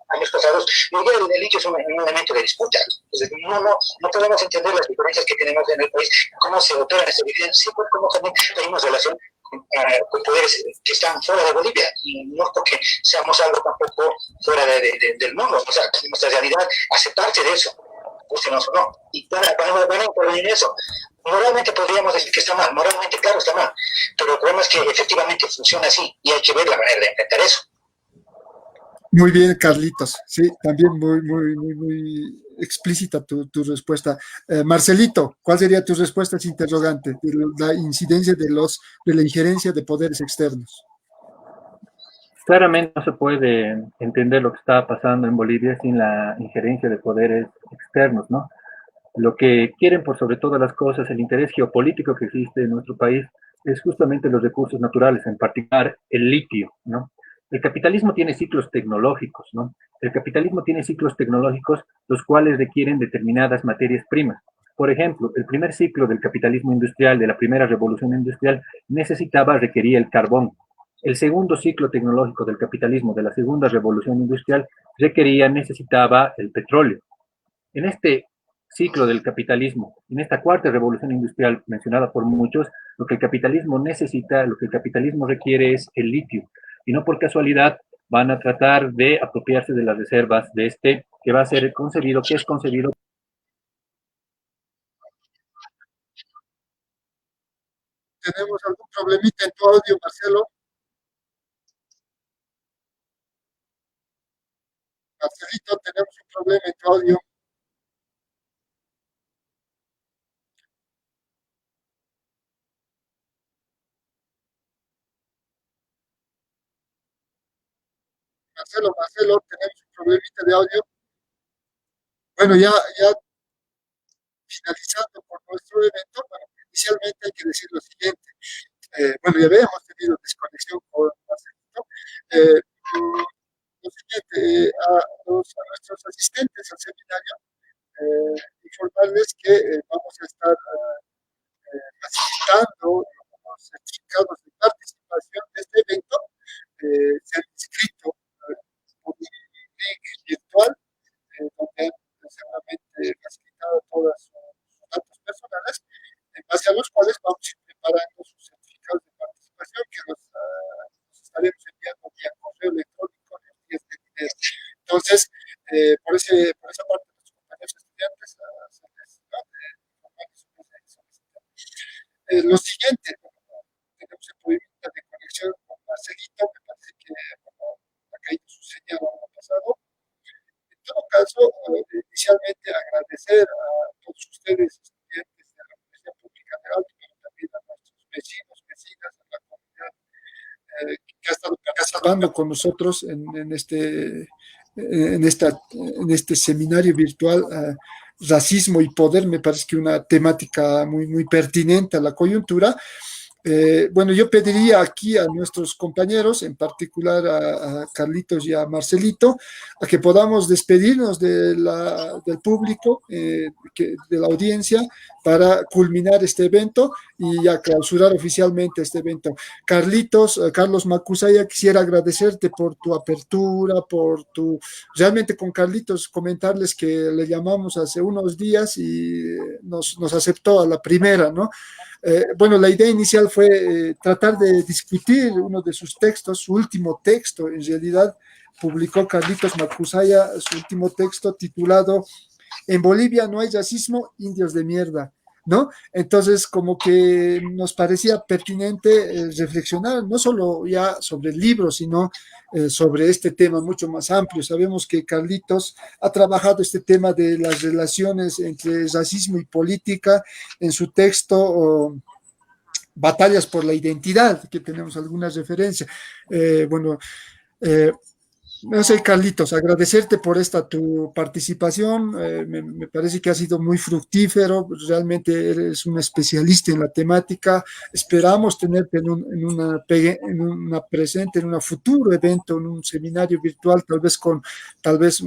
Speaker 4: años pasados, el litio es un elemento de disputa. Entonces, no podemos entender las diferencias que tenemos en el país, cómo se operan estas diferencias, cómo también tenemos relación con poderes que están fuera de Bolivia, y no porque seamos algo tampoco fuera del mundo, o sea, nuestra realidad hace parte de eso, gustenos o no, y van a intervenir en eso. Moralmente podríamos decir que está mal, moralmente claro está mal, pero el problema es que efectivamente funciona así y hay que ver la manera de enfrentar eso.
Speaker 1: Muy bien, Carlitos. Sí, también muy explícita tu respuesta. Marcelito, ¿cuál sería tu respuesta a ese interrogante de la incidencia de la injerencia de poderes externos?
Speaker 3: Claramente no se puede entender lo que está pasando en Bolivia sin la injerencia de poderes externos, ¿no? Lo que quieren por sobre todas las cosas, el interés geopolítico que existe en nuestro país, es justamente los recursos naturales, en particular el litio, ¿no? El capitalismo tiene ciclos tecnológicos, ¿no? El capitalismo tiene ciclos tecnológicos los cuales requieren determinadas materias primas. Por ejemplo, el primer ciclo del capitalismo industrial, de la primera revolución industrial, requería el carbón. El segundo ciclo tecnológico del capitalismo, de la segunda revolución industrial, necesitaba el petróleo. En este ciclo del capitalismo, en esta cuarta revolución industrial mencionada por muchos, lo que el capitalismo necesita, lo que el capitalismo requiere es el litio. Y no por casualidad van a tratar de apropiarse de las reservas de este, que va a ser concebido, que es concebido.
Speaker 1: ¿Tenemos algún problemita en tu audio, Marcelo? Marcelito, tenemos un problema en tu audio. Marcelo, tenemos un problemita de audio. Bueno, ya finalizando por nuestro evento, bueno, inicialmente hay que decir lo siguiente. Bueno, ya habíamos tenido desconexión con Marcelito. Lo siguiente, a nuestros asistentes al seminario, informarles que vamos a estar facilitando los certificados de participación de este evento. Se han inscrito por un link virtual donde seguramente facilitado todos sus datos personales, en base a los cuales vamos a trimestre. Entonces, por esa parte, los compañeros estudiantes, se les, ¿no? Lo siguiente, bueno, tenemos el problema de conexión con Marcelito, me parece que bueno, ha caído su señal ha pasado. En todo caso, inicialmente agradecer a todos ustedes, estudiantes de la Universidad Pública de Alto, pero también a nuestros vecinos, vecinas, a la comunidad que ha estado participando con nosotros en este seminario virtual, Racismo y Poder. Me parece que una temática muy, muy pertinente a la coyuntura. Bueno, yo pediría aquí a nuestros compañeros, en particular a Carlitos y a Marcelito, a que podamos despedirnos del público, de la audiencia, para culminar este evento y ya clausurar oficialmente este evento. Carlitos, Carlos Macusaya, quisiera agradecerte por tu apertura, realmente con Carlitos comentarles que le llamamos hace unos días y nos aceptó a la primera, ¿no? Bueno, la idea inicial fue tratar de discutir uno de sus textos, su último texto, en realidad publicó Carlitos Macusaya su último texto titulado En Bolivia no hay racismo, indios de mierda, ¿no? Entonces, como que nos parecía pertinente reflexionar no solo ya sobre el libro, sino sobre este tema mucho más amplio. Sabemos que Carlitos ha trabajado este tema de las relaciones entre racismo y política en su texto Batallas por la Identidad, que tenemos algunas referencias. Bueno, eh, no sé, Carlitos, agradecerte por esta tu participación. Me parece que ha sido muy fructífero. Realmente eres un especialista en la temática. Esperamos tenerte en una presente, en un futuro evento, en un seminario virtual, tal vez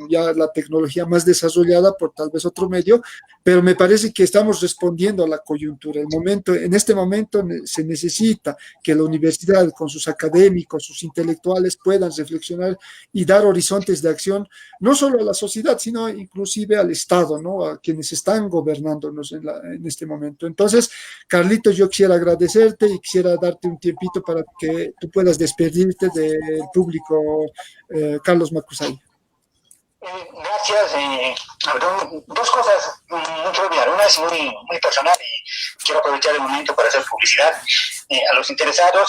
Speaker 1: ya la tecnología más desarrollada por tal vez otro medio, pero me parece que estamos respondiendo a la coyuntura. En este momento se necesita que la universidad, con sus académicos, sus intelectuales, puedan reflexionar y dar horizontes de acción, no solo a la sociedad, sino inclusive al Estado, ¿no? A quienes están gobernándonos en este momento. Entonces, Carlitos, yo quisiera agradecerte y quisiera darte un tiempito para que tú puedas despedirte del público, Carlos Macusay.
Speaker 4: Gracias. Dos cosas muy triviales. Una es muy personal y quiero aprovechar el momento para hacer publicidad. A los interesados,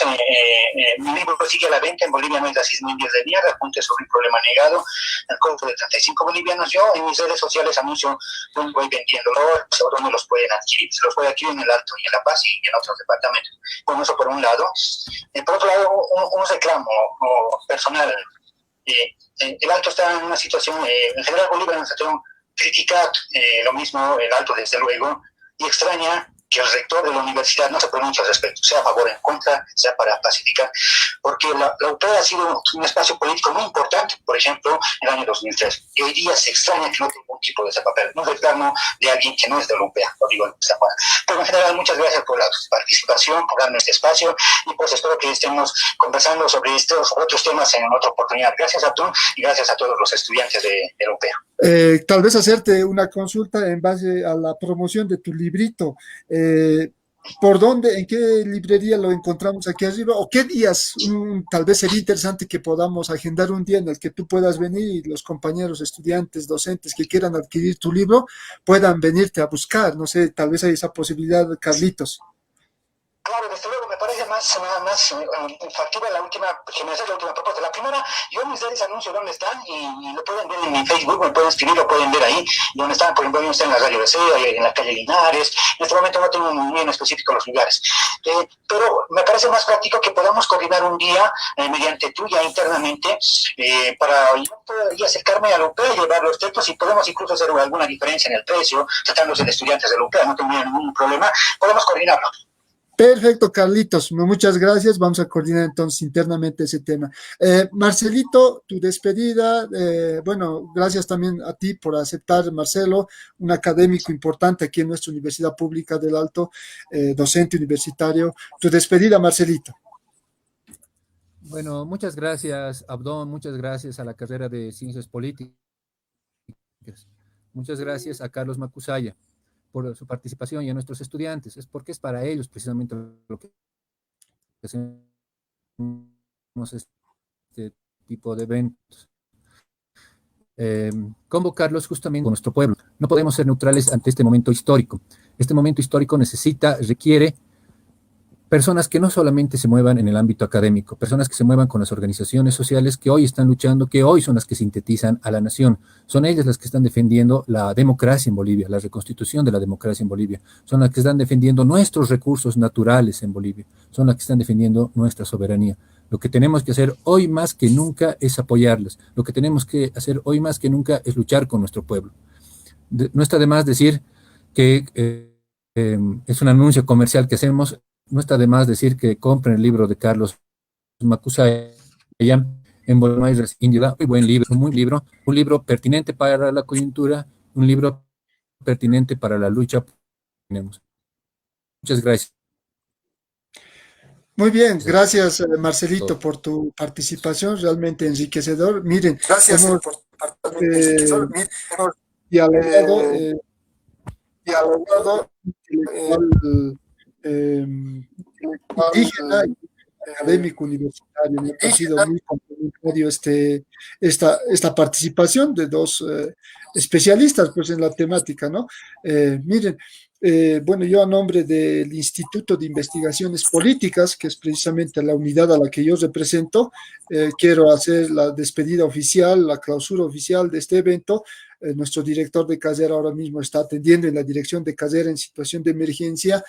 Speaker 4: mi libro sigue a la venta en Bolivia no hay racismo, indios de mierda, apunte sobre un problema negado, el costo de 35 bolivianos. Yo en mis redes sociales anuncio dónde voy vendiéndolo o dónde los pueden adquirir. Se los puede adquirir en el Alto y en La Paz y en otros departamentos. Bueno, eso por un lado. Por otro lado, un reclamo personal. El Alto está en una situación, en general Bolivia en una situación crítica, lo mismo el Alto desde luego, y extraña que el rector de la universidad no se pronuncie al respecto, sea a favor o en contra, sea para pacificar, porque la UPE ha sido un espacio político muy importante, por ejemplo, en el año 2003, y hoy día se extraña que no tenga ningún tipo de ese papel, no reclamo de alguien que no es de la UPE, lo digo en esta forma. Pero en general, muchas gracias por la participación, por darme este espacio, y pues espero que estemos conversando sobre estos otros temas en otra oportunidad. Gracias a tú y gracias a todos los estudiantes de la UPE.
Speaker 1: Tal vez hacerte una consulta en base a la promoción de tu librito. ¿Por dónde, en qué librería lo encontramos aquí arriba? ¿O qué días? Tal vez sería interesante que podamos agendar un día en el que tú puedas venir y los compañeros, estudiantes, docentes que quieran adquirir tu libro puedan venirte a buscar. No sé, tal vez hay esa posibilidad, Carlitos.
Speaker 4: Claro, desde luego, me parece más factible la última generación, la última propuesta. La primera, yo en mis redes anuncio dónde están y lo pueden ver en mi Facebook, me pueden escribir, lo pueden ver ahí, donde están, por ejemplo, yo estoy en la Radio BC, en la calle Linares. En este momento no tengo muy en específico los lugares, pero me parece más práctico que podamos coordinar un día mediante tuya internamente para yo poder acercarme a la UPEA, llevar los textos y podemos incluso hacer alguna diferencia en el precio, tratándose de estudiantes de la UPEA, no tendría ningún problema, podemos coordinarlo.
Speaker 1: Perfecto, Carlitos. Muchas gracias. Vamos a coordinar entonces internamente ese tema. Marcelito, tu despedida. Bueno, gracias también a ti por aceptar, Marcelo, un académico importante aquí en nuestra Universidad Pública del Alto, docente universitario. Tu despedida, Marcelito.
Speaker 7: Bueno, muchas gracias, Abdón. Muchas gracias a la carrera de Ciencias Políticas. Muchas gracias a Carlos Macusaya por su participación y a nuestros estudiantes. Es porque es para ellos precisamente lo que hacemos este tipo de eventos. convocarlos justamente con nuestro pueblo. No podemos ser neutrales ante este momento histórico. Este momento histórico requiere personas que no solamente se muevan en el ámbito académico, personas que se muevan con las organizaciones sociales que hoy están luchando, que hoy son las que sintetizan a la nación. Son ellas las que están defendiendo la democracia en Bolivia, la reconstitución de la democracia en Bolivia. Son las que están defendiendo nuestros recursos naturales en Bolivia. Son las que están defendiendo nuestra soberanía. Lo que tenemos que hacer hoy más que nunca es apoyarlas. Lo que tenemos que hacer hoy más que nunca es luchar con nuestro pueblo. No está de más decir que es un anuncio comercial que hacemos. No está de más decir que compren el libro de Carlos Macusaya en Buenos Aires, India. Muy buen libro, un libro pertinente para la coyuntura, un libro pertinente para la lucha que tenemos. Muchas gracias.
Speaker 1: Muy bien, gracias Marcelito por tu participación, realmente enriquecedor. Miren, hemos dialogado, intelectual, indígena, académico universitario. Me ha parecido muy complementario esta participación de dos especialistas pues, en la temática, ¿no? Miren, bueno, yo a nombre del Instituto de Investigaciones Políticas, que es precisamente la unidad a la que yo represento, quiero hacer la despedida oficial, la clausura oficial de este evento. Nuestro director de carrera ahora mismo está atendiendo en la dirección de carrera en situación de emergencia,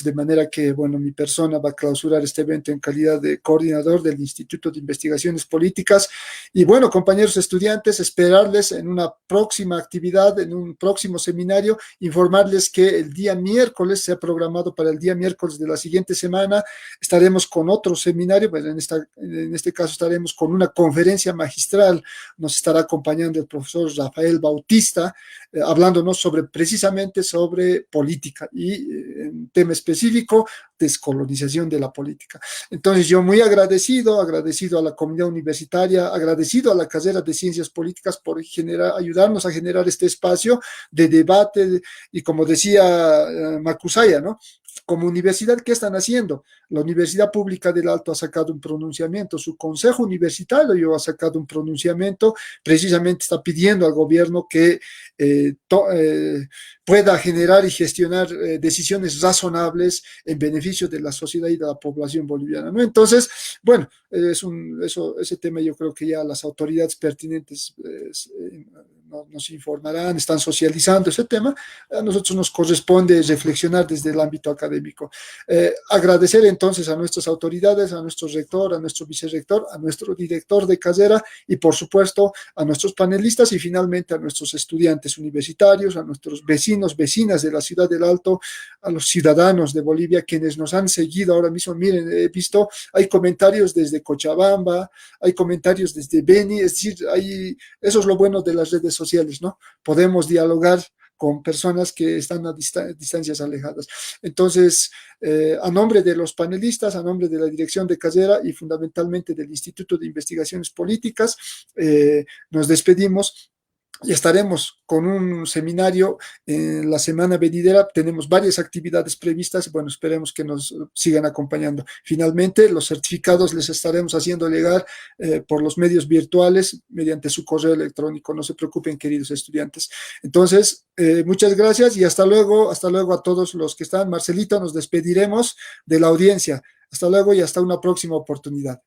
Speaker 1: de manera que, bueno, mi persona va a clausurar este evento en calidad de coordinador del Instituto de Investigaciones Políticas. Y bueno, compañeros estudiantes, esperarles en una próxima actividad, en un próximo seminario, informarles que el día miércoles, se ha programado para el día miércoles de la siguiente semana, estaremos con otro seminario, bueno, en este caso estaremos con una conferencia magistral, nos estará acompañando el profesor Rafael Bautista, hablándonos precisamente sobre política y en tema específico, descolonización de la política. Entonces yo muy agradecido a la comunidad universitaria, agradecido a la carrera de Ciencias Políticas por ayudarnos a generar este espacio de debate y como decía Macusaya, ¿no? Como universidad, ¿qué están haciendo? La Universidad Pública del Alto ha sacado un pronunciamiento, su Consejo Universitario ha sacado un pronunciamiento, precisamente está pidiendo al gobierno que pueda generar y gestionar decisiones razonables en beneficio de la sociedad y de la población boliviana, ¿no? Entonces, bueno, ese tema yo creo que ya las autoridades pertinentes nos informarán, están socializando ese tema. A nosotros nos corresponde reflexionar desde el ámbito académico. Agradecer entonces a nuestras autoridades, a nuestro rector, a nuestro vicerrector, a nuestro director de carrera y por supuesto a nuestros panelistas y finalmente a nuestros estudiantes universitarios, a nuestros vecinos, vecinas de la ciudad del Alto, a los ciudadanos de Bolivia quienes nos han seguido ahora mismo. Miren, he visto, hay comentarios desde Cochabamba, hay comentarios desde Beni, es decir, eso es lo bueno de las redes sociales, ¿no? Podemos dialogar con personas que están a distancias alejadas. Entonces, a nombre de los panelistas, a nombre de la dirección de carrera y fundamentalmente del Instituto de Investigaciones Políticas, nos despedimos. Y estaremos con un seminario en la semana venidera. Tenemos varias actividades previstas. Bueno, esperemos que nos sigan acompañando. Finalmente, los certificados les estaremos haciendo llegar por los medios virtuales mediante su correo electrónico. No se preocupen, queridos estudiantes. Entonces, muchas gracias y hasta luego a todos los que están. Marcelito, nos despediremos de la audiencia. Hasta luego y hasta una próxima oportunidad.